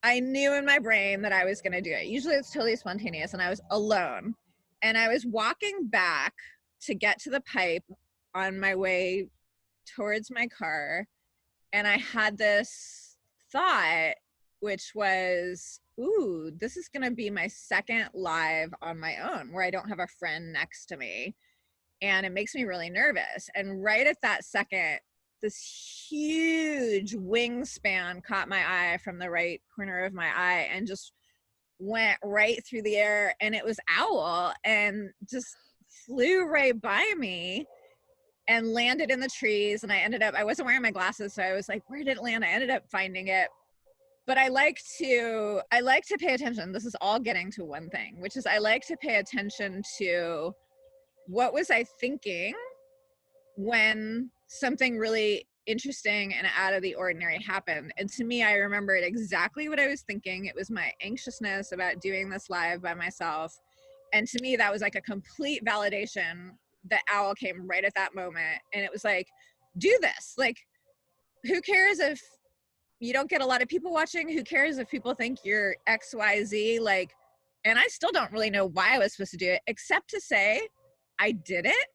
I knew in my brain that I was going to do it. Usually it's totally spontaneous, and I was alone. And I was walking back to get to the pipe on my way towards my car. And I had this thought, which was, ooh, this is going to be my second live on my own where I don't have a friend next to me. And it makes me really nervous. And right at that second, this huge wingspan caught my eye from the right corner of my eye and just went right through the air. And it was owl, and just flew right by me and landed in the trees. And I wasn't wearing my glasses, so I was like, where did it land? I ended up finding it. But I like to pay attention. This is all getting to one thing, which is I like to pay attention to what was I thinking when something really interesting and out of the ordinary happened. And to me, I remembered exactly what I was thinking. It was my anxiousness about doing this live by myself. And to me, that was like a complete validation. The owl came right at that moment. And it was like, do this. Like, who cares if you don't get a lot of people watching? Who cares if people think you're XYZ? Like, and I still don't really know why I was supposed to do it, except to say, I did it,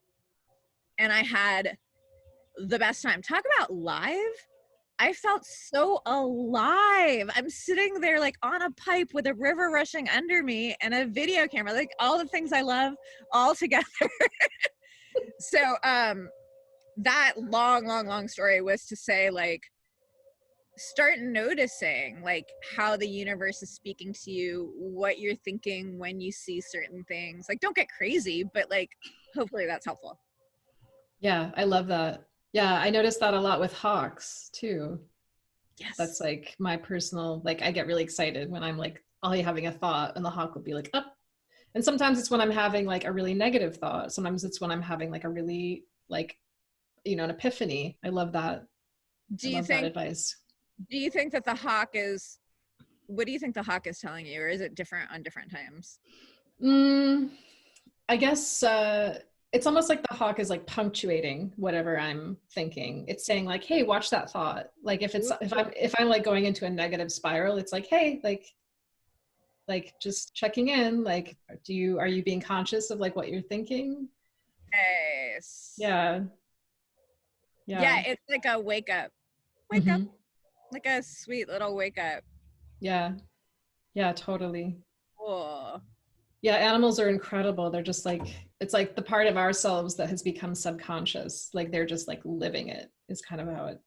and I had the best time. Talk about live. I felt so alive. I'm sitting there like on a pipe with a river rushing under me and a video camera, like all the things I love all together. So that long story was to say, like, start noticing like how the universe is speaking to you, what you're thinking when you see certain things. Like, don't get crazy, but like, hopefully that's helpful. Yeah, I love that. Yeah, I noticed that a lot with hawks too. Yes. That's like my personal, like I get really excited when I'm like only having a thought and the hawk will be like up. And sometimes it's when I'm having like a really negative thought. Sometimes it's when I'm having like a really like, you know, an epiphany. I love that. That advice. Do you think that the hawk is, what do you think the hawk is telling you, or is it different on different times? I guess it's almost like the hawk is like punctuating whatever I'm thinking. It's saying like, hey, watch that thought. Like if I'm like going into a negative spiral, it's like, hey, like just checking in. Like, are you being conscious of like what you're thinking? Nice. Yeah. Yeah, it's like a wake up. Wake up. Like a sweet little wake up. Yeah. Yeah, totally. Cool. Yeah, animals are incredible. They're just like, it's like the part of ourselves that has become subconscious. Like they're just like living it is kind of how it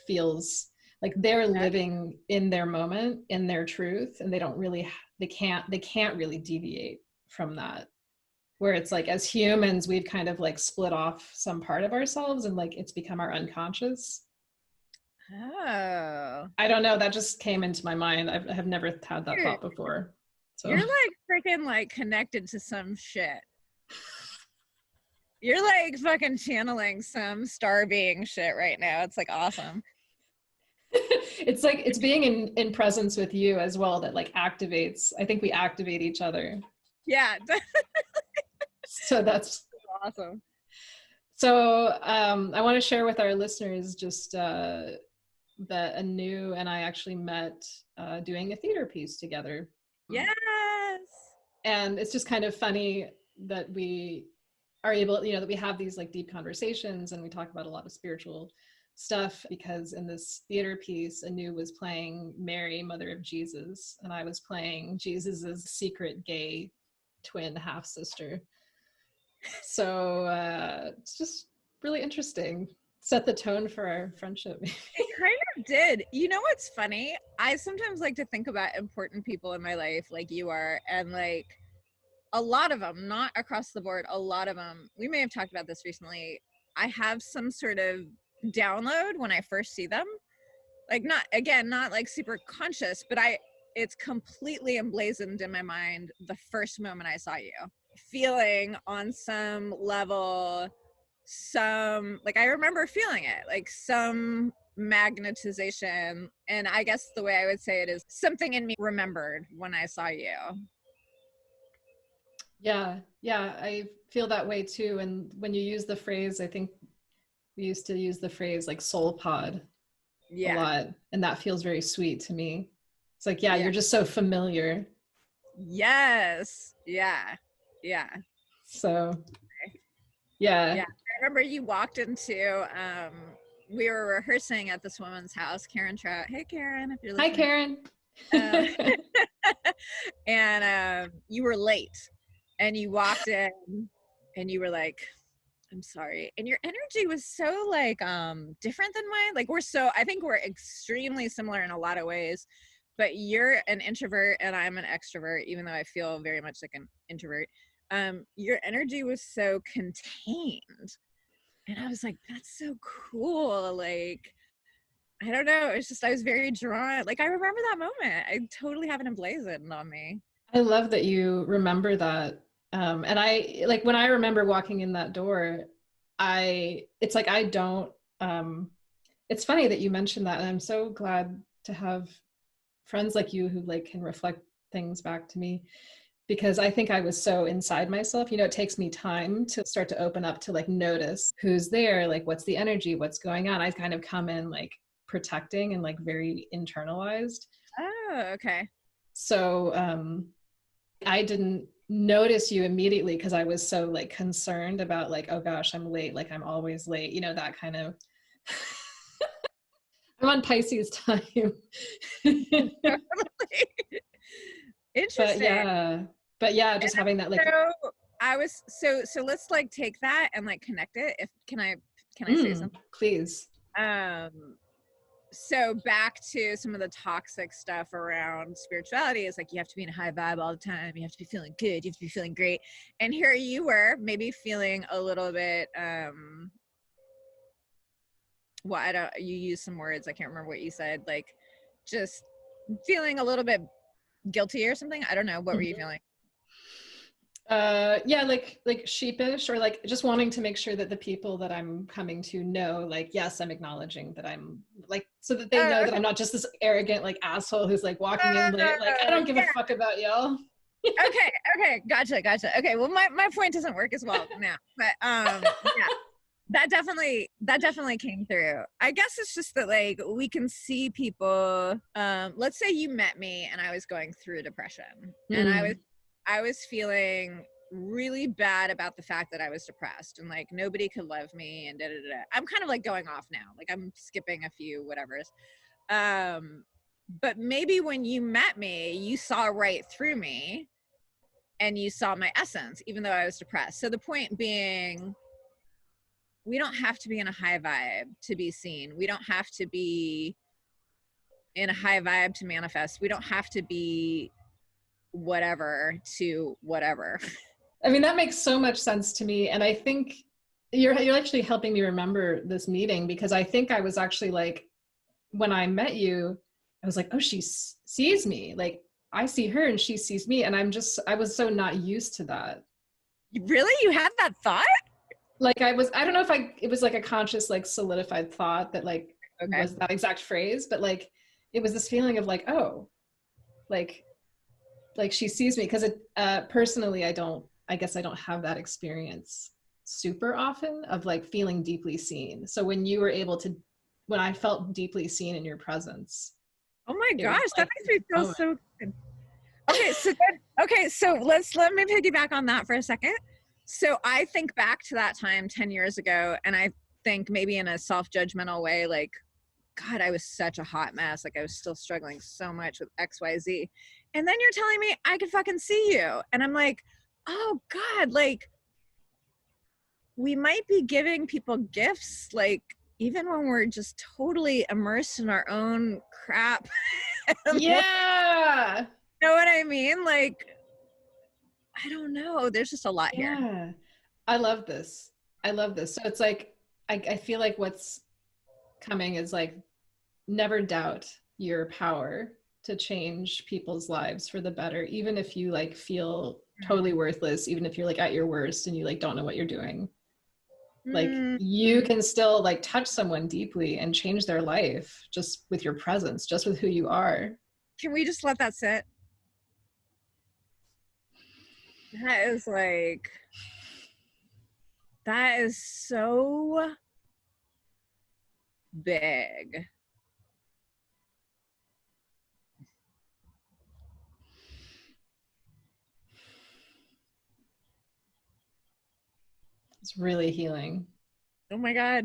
feels. Like they're living in their moment, in their truth, and they can't really deviate from that. Where it's like, as humans, we've kind of like split off some part of ourselves and like it's become our unconscious. Oh. I don't know. That just came into my mind. I have never had that thought before. So. You're like freaking like connected to some shit. You're like fucking channeling some star being shit right now. It's like awesome. It's like it's being in presence with you as well that like activates. I think we activate each other. Yeah. So that's awesome. So I want to share with our listeners just that Anoo and I actually met doing a theater piece together. Yes. And it's just kind of funny that we are able, you know, that we have these like deep conversations and we talk about a lot of spiritual stuff, because in this theater piece, Anoo was playing Mary, Mother of Jesus, and I was playing Jesus's secret gay twin half sister. So it's just really interesting. Set the tone for our friendship. It kind of did. You know what's funny? I sometimes like to think about important people in my life, like you are, and like a lot of them, not across the board, a lot of them, we may have talked about this recently. I have some sort of download when I first see them. Like not like super conscious, but it's completely emblazoned in my mind the first moment I saw you. Feeling on some level, like I remember feeling it, like some magnetization. And I guess the way I would say it is something in me remembered when I saw you. Yeah, I feel that way too. And when you use the phrase, I think we used to use the phrase like soul pod a lot, and that feels very sweet to me. It's like, yeah, you're just so familiar. Yes. Yeah. So yeah. I remember you walked into we were rehearsing at this woman's house, Karen Trout. Hey Karen, if you're listening. Hi Karen. And you were late, and you walked in and you were like, I'm sorry. And your energy was so like different than mine. Like I think we're extremely similar in a lot of ways, but you're an introvert and I'm an extrovert, even though I feel very much like an introvert. Your energy was so contained. And I was like, that's so cool. Like, I don't know. It's just, I was very drawn. Like, I remember that moment. I totally have it emblazoned on me. I love that you remember that. And I, like, when I remember walking in that door, it's like, I don't, it's funny that you mentioned that. And I'm so glad to have friends like you who like can reflect things back to me, because I think I was so inside myself. You know, it takes me time to start to open up to like notice who's there, like what's the energy, what's going on. I kind of come in like protecting and like very internalized. Oh, okay. So I didn't notice you immediately because I was so like concerned about like, oh gosh, I'm late, like I'm always late, you know, that kind of I'm on Pisces time. Interesting. But yeah, just having that like. So let's like take that and like connect it. Can I say something? Please. So back to some of the toxic stuff around spirituality is like, you have to be in a high vibe all the time. You have to be feeling good. You have to be feeling great. And here you were maybe feeling a little bit, you used some words. I can't remember what you said. Like just feeling a little bit guilty or something. I don't know. What were you feeling? Yeah, like sheepish, or like just wanting to make sure that the people that I'm coming to know, like, yes, I'm acknowledging that I'm like, so that they know that I'm not just this arrogant like asshole who's like walking in late, like I don't give a fuck about y'all. Okay, gotcha. Okay, well my point doesn't work as well now, but yeah, that definitely came through. I guess it's just that like we can see people. Let's say you met me and I was going through depression, and I was feeling really bad about the fact that I was depressed and like nobody could love me and I'm kind of like going off now. Like I'm skipping a few whatevers. But maybe when you met me, you saw right through me and you saw my essence, even though I was depressed. So the point being, we don't have to be in a high vibe to be seen. We don't have to be in a high vibe to manifest. We don't have to be whatever to whatever. I mean, that makes so much sense to me. And I think you're actually helping me remember this meeting, because I think I was actually like, when I met you, I was like, oh, she sees me. Like I see her and she sees me. And I was so not used to that. Really? You had that thought? Like I don't know if it was like a conscious, like solidified thought that like was that exact phrase, but like, it was this feeling of like, oh, like she sees me. Because it personally, I guess I don't have that experience super often of like feeling deeply seen. So when I felt deeply seen in your presence. Oh my gosh, that makes me feel so good. Okay, so let me piggyback on that for a second. So I think back to that time 10 years ago, and I think maybe in a self-judgmental way, like, God, I was such a hot mess. Like I was still struggling so much with XYZ. And then you're telling me I could fucking see you. And I'm like, oh God, like we might be giving people gifts, like even when we're just totally immersed in our own crap. Yeah. You know what I mean? Like, I don't know. There's just a lot here. Yeah. I love this. I love this. So it's like, I feel like what's coming is like, never doubt your power to change people's lives for the better, even if you like feel totally worthless, even if you're like at your worst and you like don't know what you're doing. Like you can still like touch someone deeply and change their life just with your presence, just with who you are. Can we just let that sit? That is like, that is so big. It's really healing. Oh my God.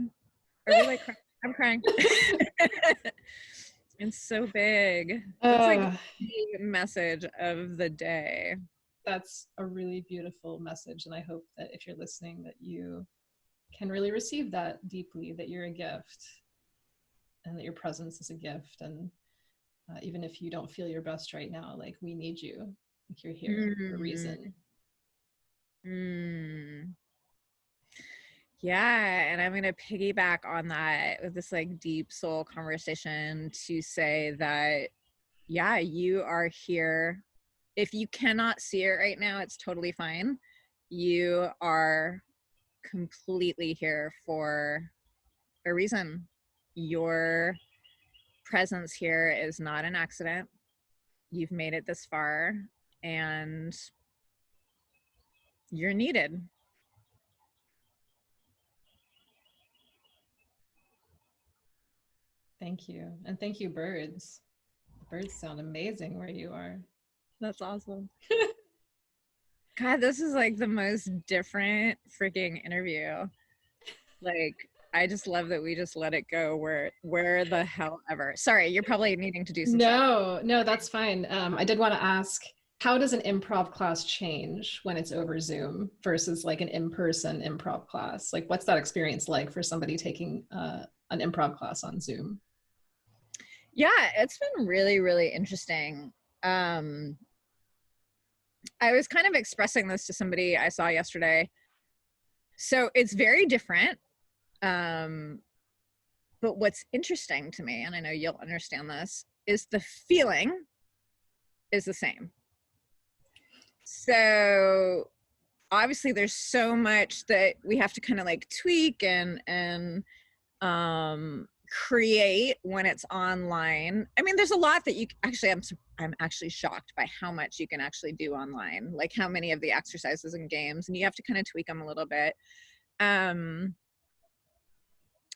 Are we like, I'm crying. It's so big. That's like the message of the day. That's a really beautiful message. And I hope that if you're listening, that you can really receive that deeply, that you're a gift and that your presence is a gift. And even if you don't feel your best right now, like we need you, like you're here for a reason. Yeah, and I'm going to piggyback on that with this like deep soul conversation to say that, yeah, you are here. If you cannot see it right now, it's totally fine. You are completely here for a reason. Your presence here is not an accident. You've made it this far and you're needed. Thank you. And thank you, birds. The birds sound amazing where you are. That's awesome. God, this is like the most different freaking interview. Like, I just love that we just let it go where the hell ever. Sorry, you're probably needing to do some stuff. No, that's fine. I did want to ask, how does an improv class change when it's over Zoom versus like an in-person improv class? Like, what's that experience like for somebody taking an improv class on Zoom? Yeah, it's been really, really interesting. I was kind of expressing this to somebody I saw yesterday. So it's very different. But what's interesting to me, and I know you'll understand this, is the feeling is the same. So obviously there's so much that we have to kind of like tweak and create when it's online. I mean, there's a lot that you actually, I'm actually shocked by how much you can actually do online, like how many of the exercises and games, and you have to kind of tweak them a little bit.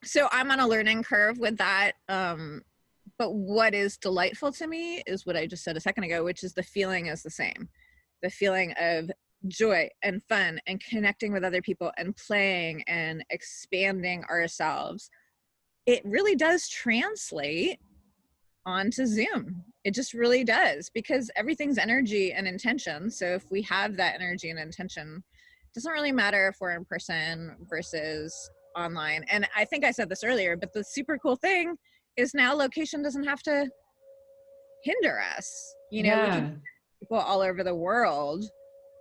So I'm on a learning curve with that. But what is delightful to me is what I just said a second ago, which is the feeling is the same. The feeling of joy and fun and connecting with other people and playing and expanding ourselves. It really does translate onto Zoom. It just really does, because everything's energy and intention. So if we have that energy and intention, it doesn't really matter if we're in person versus online. And I think I said this earlier, but the super cool thing is now location doesn't have to hinder us. You know, we can people all over the world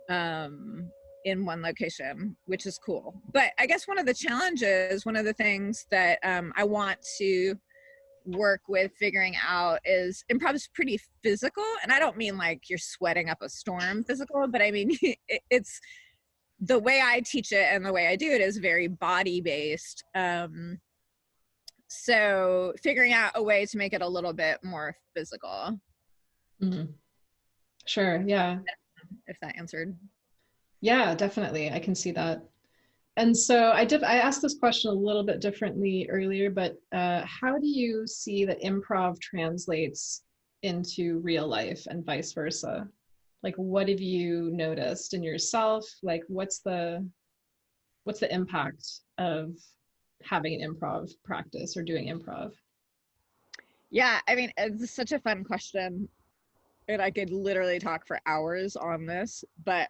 in one location, which is cool. But I guess one of the challenges, one of the things that I want to work with figuring out is improv is pretty physical. And I don't mean like you're sweating up a storm physical, but I mean, it's the way I teach it and the way I do it is very body based. So figuring out a way to make it a little bit more physical. Mm-hmm. Sure. Yeah. If that answered. Yeah, definitely. I can see that. And so I asked this question a little bit differently earlier, but how do you see that improv translates into real life and vice versa? Like, what have you noticed in yourself? Like, what's the What's the impact of having an improv practice or doing improv? Yeah, I mean, it's such a fun question, and I could literally talk for hours on this, but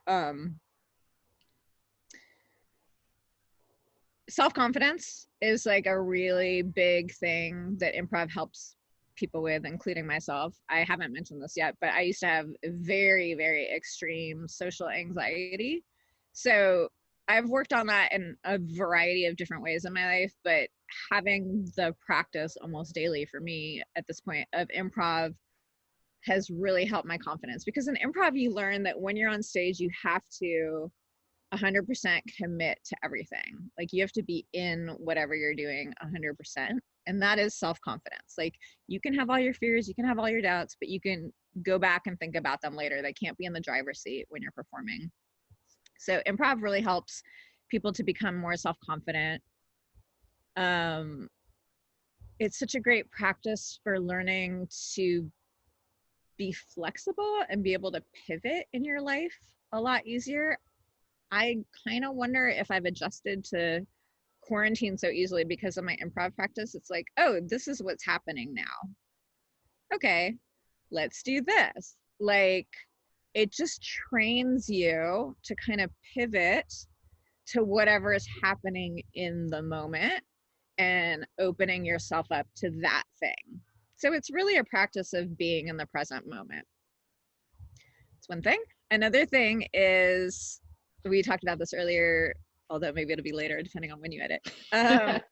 self-confidence is like a really big thing that improv helps people with, including myself. I haven't mentioned this yet, but I used to have very, very extreme social anxiety. So I've worked on that in a variety of different ways in my life, but having the practice almost daily for me at this point of improv has really helped my confidence, because in improv you learn that when you're on stage you have to 100% commit to everything. Like you have to be in whatever you're doing 100%. And that is self-confidence. Like you can have all your fears, you can have all your doubts, but you can go back and think about them later. They can't be in the driver's seat when you're performing. So improv really helps people to become more self-confident. It's such a great practice for learning to be flexible and be able to pivot in your life a lot easier. I kind of wonder if I've adjusted to quarantine so easily because of my improv practice. It's like, oh, this is what's happening now. Okay, let's do this. Like, it just trains you to kind of pivot to whatever is happening in the moment and opening yourself up to that thing. So it's really a practice of being in the present moment. It's one thing. Another thing is, we talked about this earlier, although maybe it'll be later depending on when you edit.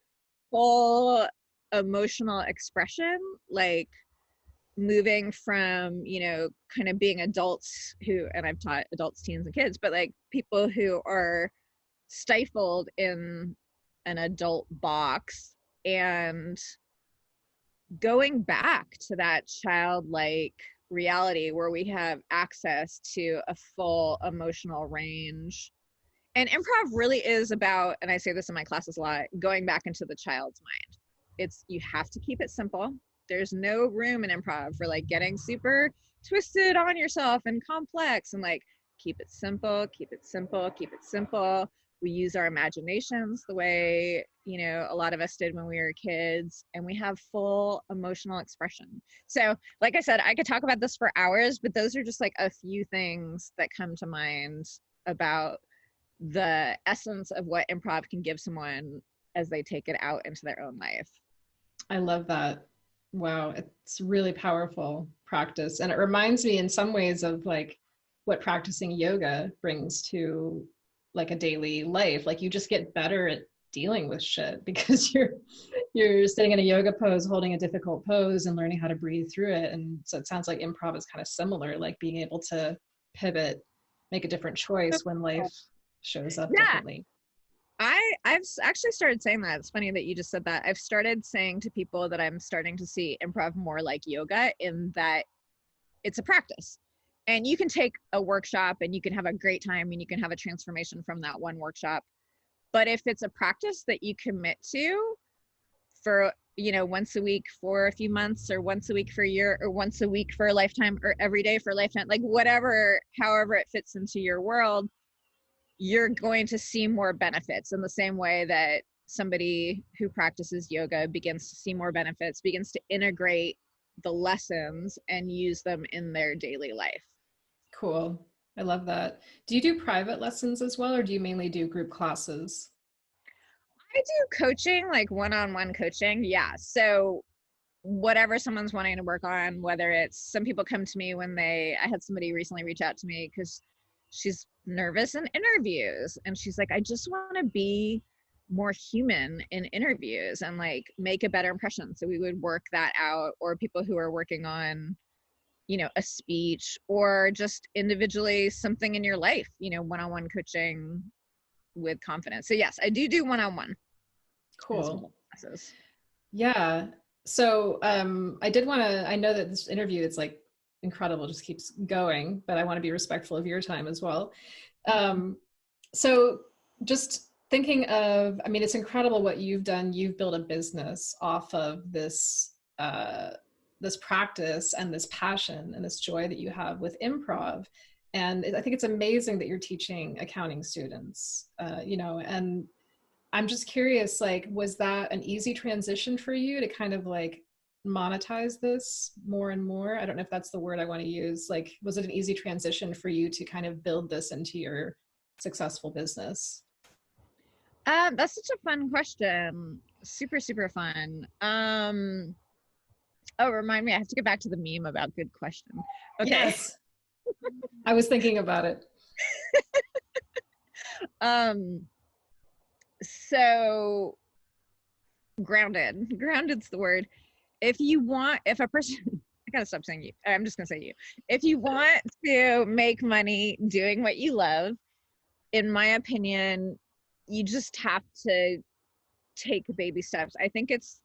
Full emotional expression, like moving from, kind of being adults who, and I've taught adults, teens, and kids, but like people who are stifled in an adult box, and going back to that childlike reality where we have access to a full emotional range. And improv really is about, and I say this in my classes a lot, going back into the child's mind. You have to keep it simple. There's no room in improv for like getting super twisted on yourself and complex, and like keep it simple, keep it simple, keep it simple. We use our imaginations the way, a lot of us did when we were kids, and we have full emotional expression. So, like I said, I could talk about this for hours, but those are just like a few things that come to mind about the essence of what improv can give someone as they take it out into their own life. I love that. Wow, it's really powerful practice. And it reminds me in some ways of like what practicing yoga brings to like a daily life. Like you just get better at dealing with shit because you're sitting in a yoga pose, holding a difficult pose and learning how to breathe through it. And so it sounds like improv is kind of similar, like being able to pivot, make a different choice when life shows up differently. I've actually started saying that. It's funny that you just said that. I've started saying to people that I'm starting to see improv more like yoga, in that it's a practice. And you can take a workshop and you can have a great time and you can have a transformation from that one workshop. But if it's a practice that you commit to for, once a week for a few months, or once a week for a year, or once a week for a lifetime, or every day for a lifetime, like whatever, however it fits into your world, you're going to see more benefits in the same way that somebody who practices yoga begins to see more benefits, begins to integrate the lessons and use them in their daily life. Cool. I love that. Do you do private lessons as well, or do you mainly do group classes? I do coaching, like one-on-one coaching. Yeah. So whatever someone's wanting to work on, whether it's, some people come to me when I had somebody recently reach out to me because she's nervous in interviews, and she's like, I just want to be more human in interviews and like make a better impression. So we would work that out. Or people who are working on, a speech, or just individually something in your life, one-on-one coaching with confidence. So yes, I do one-on-one. Cool. Yeah. So I did want to, I know that this interview, it's like incredible, just keeps going, but I want to be respectful of your time as well. So just thinking of, I mean, it's incredible what you've done. You've built a business off of this, this practice and this passion and this joy that you have with improv. And I think it's amazing that you're teaching accounting students, and I'm just curious, like, was that an easy transition for you to kind of like monetize this more and more? I don't know if that's the word I want to use. Like, was it an easy transition for you to kind of build this into your successful business? That's such a fun question. Super, super fun. Oh, remind me, I have to get back to the meme about good question. Okay. Yes, I was thinking about it. Um, so grounded's the word. If a person, I gotta stop saying you, I'm just gonna say you. If you want to make money doing what you love, in my opinion, you just have to take baby steps. I think it's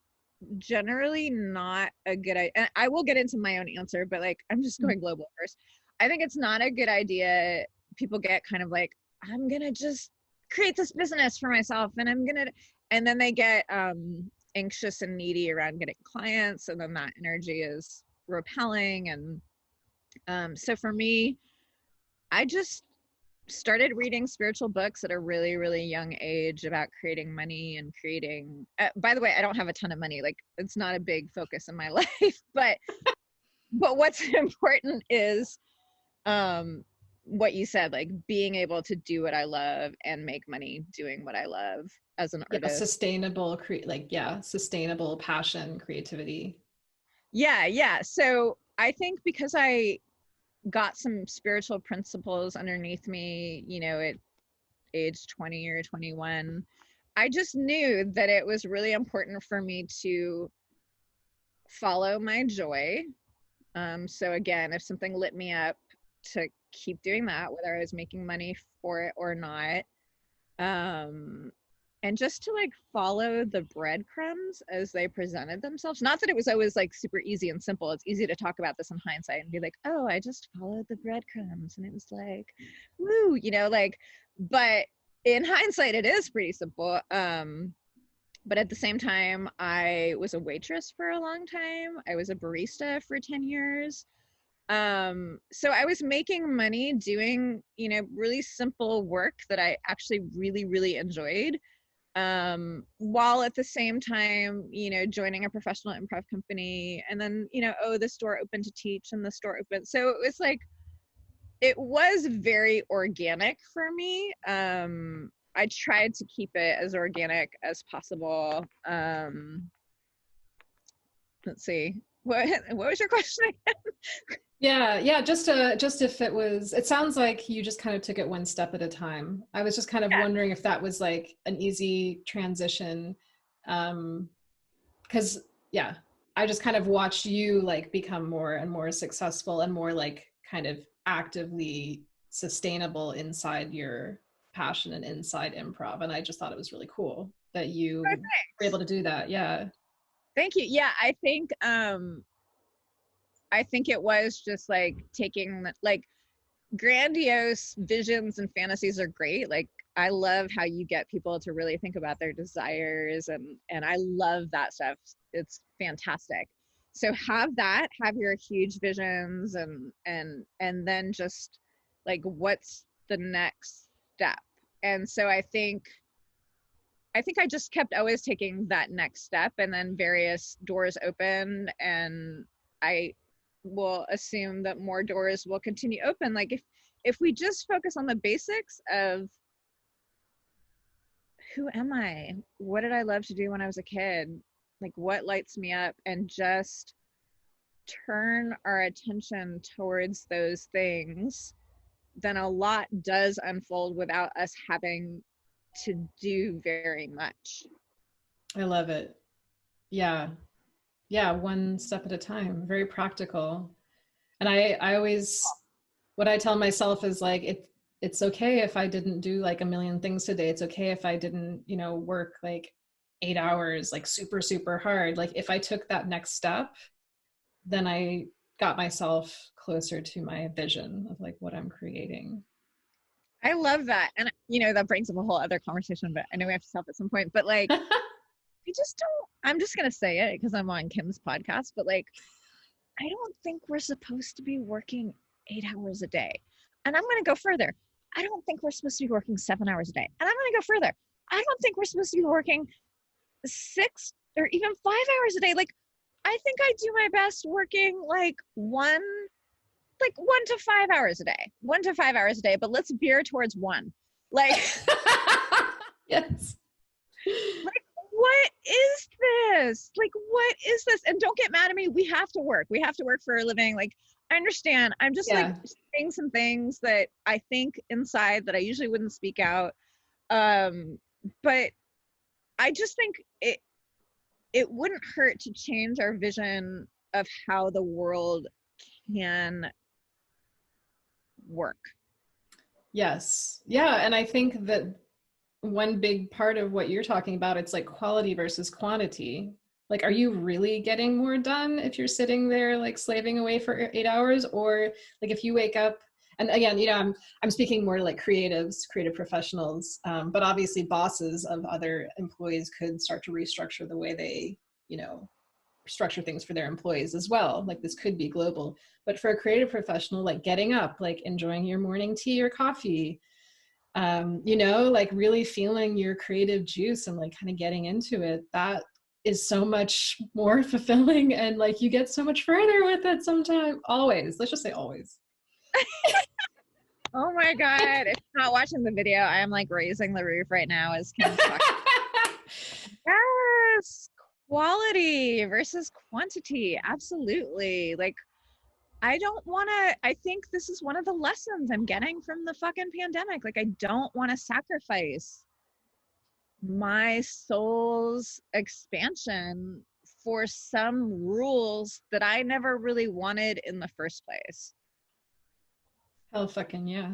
generally not a good idea. And I will get into my own answer, but like, I'm just going global first. I think it's not a good idea. People get kind of like, I'm gonna just create this business for myself, and then they get anxious and needy around getting clients, and then that energy is repelling. And so for me, I just started reading spiritual books at a really, really young age about creating money and creating, by the way, I don't have a ton of money. Like, it's not a big focus in my life, but what's important is what you said, like being able to do what I love and make money doing what I love as an Yeah, artist. sustainable passion, creativity. Yeah. So I think because I got some spiritual principles underneath me, at age 20 or 21, I just knew that it was really important for me to follow my joy. So again, if something lit me up, to keep doing that, whether I was making money for it or not. And just to like follow the breadcrumbs as they presented themselves. Not that it was always like super easy and simple. It's easy to talk about this in hindsight and be like, oh, I just followed the breadcrumbs and it was like, woo, but in hindsight, it is pretty simple. But at the same time, I was a waitress for a long time. I was a barista for 10 years. So I was making money doing, really simple work that I actually really, really enjoyed. While at the same time, joining a professional improv company, and then, the store opened to teach and the store opened. So it was like, it was very organic for me. I tried to keep it as organic as possible. Let's see. What was your question again? Yeah, just if it sounds like you just kind of took it one step at a time. I was just kind of Yeah. wondering if that was like an easy transition. Because yeah, I just kind of watched you like become more and more successful and more like kind of actively sustainable inside your passion and inside improv. And I just thought it was really cool that you Oh, were able to do that. Yeah. thank you. Yeah, I think it was just like taking like grandiose visions and fantasies are great. Like, I love how you get people to really think about their desires, and I love that stuff. It's fantastic. So have your huge visions, and then just like, what's the next step? And so I think I just kept always taking that next step, and then various doors opened, and I will assume that more doors will continue open. Like, if we just focus on the basics of who am I? What did I love to do when I was a kid? Like, what lights me up? And just turn our attention towards those things, then a lot does unfold without us having to do very much. I love it. Yeah. Yeah, one step at a time. Very practical. And I always, what I tell myself is like, it's okay if I didn't do like a million things today. It's okay if I didn't, work like 8 hours, like super, super hard. Like, if I took that next step, then I got myself closer to my vision of like what I'm creating. I love that. And, that brings up a whole other conversation, but I know we have to stop at some point. But like, I just don't, I'm just going to say it because I'm on Kim's podcast, but like, I don't think we're supposed to be working 8 hours a day. And I'm going to go further. I don't think we're supposed to be working 7 hours a day. And I'm going to go further. I don't think we're supposed to be working 6 or even 5 hours a day. Like, I think I do my best working like 1 to 5 hours a day, 1 to 5 hours a day, but let's veer towards one. Like, Yes. like, what is this? Like, what is this? And don't get mad at me. We have to work. We have to work for a living. Like, I understand. I'm just like saying some things that I think inside that I usually wouldn't speak out. But I just think it wouldn't hurt to change our vision of how the world can work. Yes. Yeah. And I think that one big part of what you're talking about, it's like quality versus quantity. Like, are you really getting more done if you're sitting there like slaving away for 8 hours? Or like if you wake up, and again, I'm speaking more like creatives, creative professionals, but obviously bosses of other employees could start to restructure the way they, structure things for their employees as well. Like this could be global, but for a creative professional, like getting up, like enjoying your morning tea or coffee, like really feeling your creative juice and like kind of getting into it, that is so much more fulfilling, and like you get so much further with it sometimes. Always, let's just say always. Oh my God. If you're not watching the video, I am like raising the roof right now as Kim's talking. Yes. Quality versus quantity. Absolutely. Like, I think this is one of the lessons I'm getting from the fucking pandemic. Like, I don't want to sacrifice my soul's expansion for some rules that I never really wanted in the first place. Hell fucking yeah.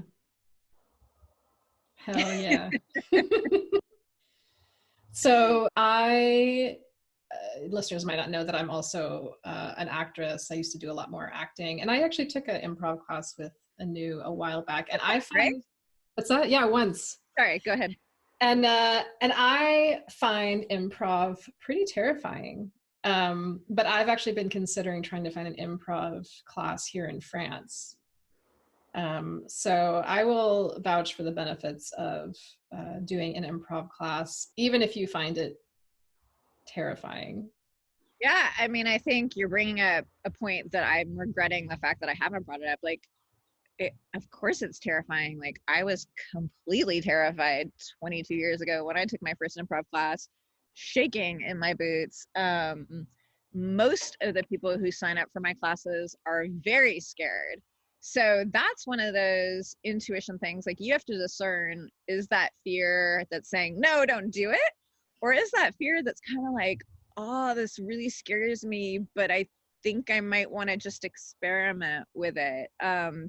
Hell yeah. So listeners might not know that I'm also an actress. I used to do a lot more acting, and I actually took an improv class with Anoo a while back. And I find, right? What's that? Yeah, once. Sorry, go ahead. And I find improv pretty terrifying. But I've actually been considering trying to find an improv class here in France. So I will vouch for the benefits of doing an improv class, even if you find it terrifying. Yeah, I mean, I think you're bringing up a point that I'm regretting the fact that I haven't brought it up. Like, of course it's terrifying. Like, I was completely terrified 22 years ago when I took my first improv class, shaking in my boots. Most of the people who sign up for my classes are very scared. So that's one of those intuition things. Like, you have to discern, is that fear that's saying, no, don't do it? Or is that fear that's kind of like, oh, this really scares me, but I think I might want to just experiment with it,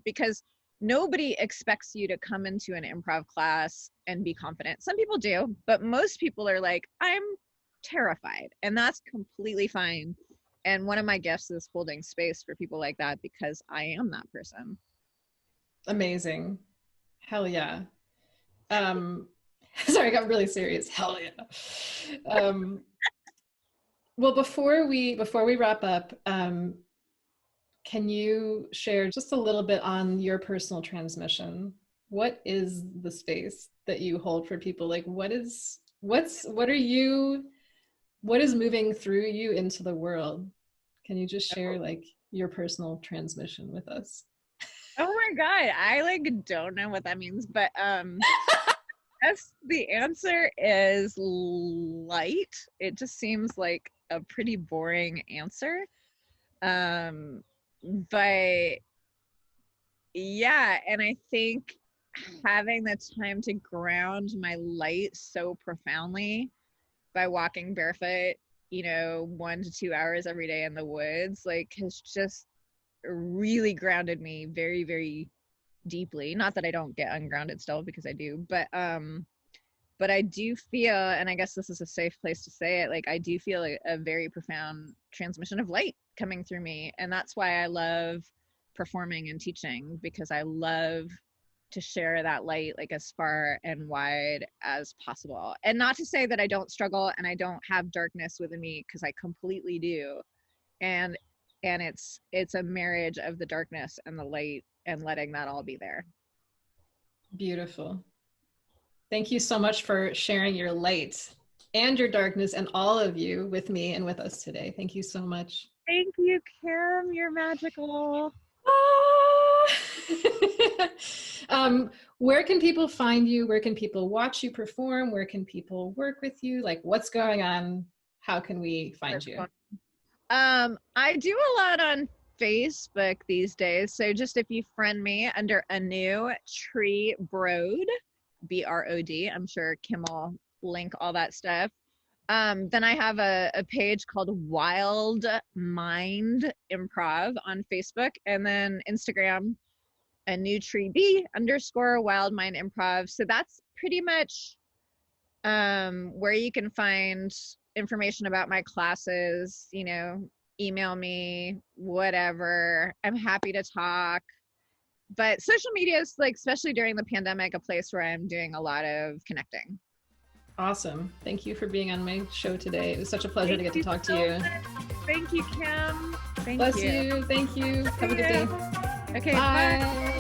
because nobody expects you to come into an improv class and be confident. Some people do, but most people are like, I'm terrified, and that's completely fine. And one of my gifts is holding space for people like that, because I am that person. Amazing. Hell yeah. Sorry, I got really serious. Hell yeah. Well, before we wrap up, can you share just a little bit on your personal transmission? What is the space that you hold for people? Like, what is moving through you into the world? Can you just share like your personal transmission with us? Oh my God, I like don't know what that means, but yes, the answer is light. It just seems like a pretty boring answer. But yeah, and I think having the time to ground my light so profoundly by walking barefoot, 1 to 2 hours every day in the woods, like, has just really grounded me very, very deeply. Not that I don't get ungrounded still, because I do, but I do feel, and I guess this is a safe place to say it, like, I do feel a very profound transmission of light coming through me. And that's why I love performing and teaching, because I love to share that light like as far and wide as possible. And not to say that I don't struggle and I don't have darkness within me, because I completely do. And it's a marriage of the darkness and the light, and letting that all be there. Beautiful. Thank you so much for sharing your light and your darkness and all of you with me and with us today. Thank you so much. Thank you, Kim. You're magical. Where can people find you? Where can people watch you perform? Where can people work with you? Like, what's going on? How can we find you? I do a lot on Facebook these days. So just if you friend me under Anoo Tree Brod, BROD, I'm sure Kim will link all that stuff. Then I have a page called Wild Mind Improv on Facebook, and then Instagram, Anoo Tree B_Wild Mind Improv. So that's pretty much where you can find information about my classes. You know, email me, whatever. I'm happy to talk. But social media is, like, especially during the pandemic, a place where I'm doing a lot of connecting. Awesome. Thank you for being on my show today. It was such a pleasure to get to talk to you. Thank you, Kim. Bless you. Thank you. Have a good day. Okay, bye.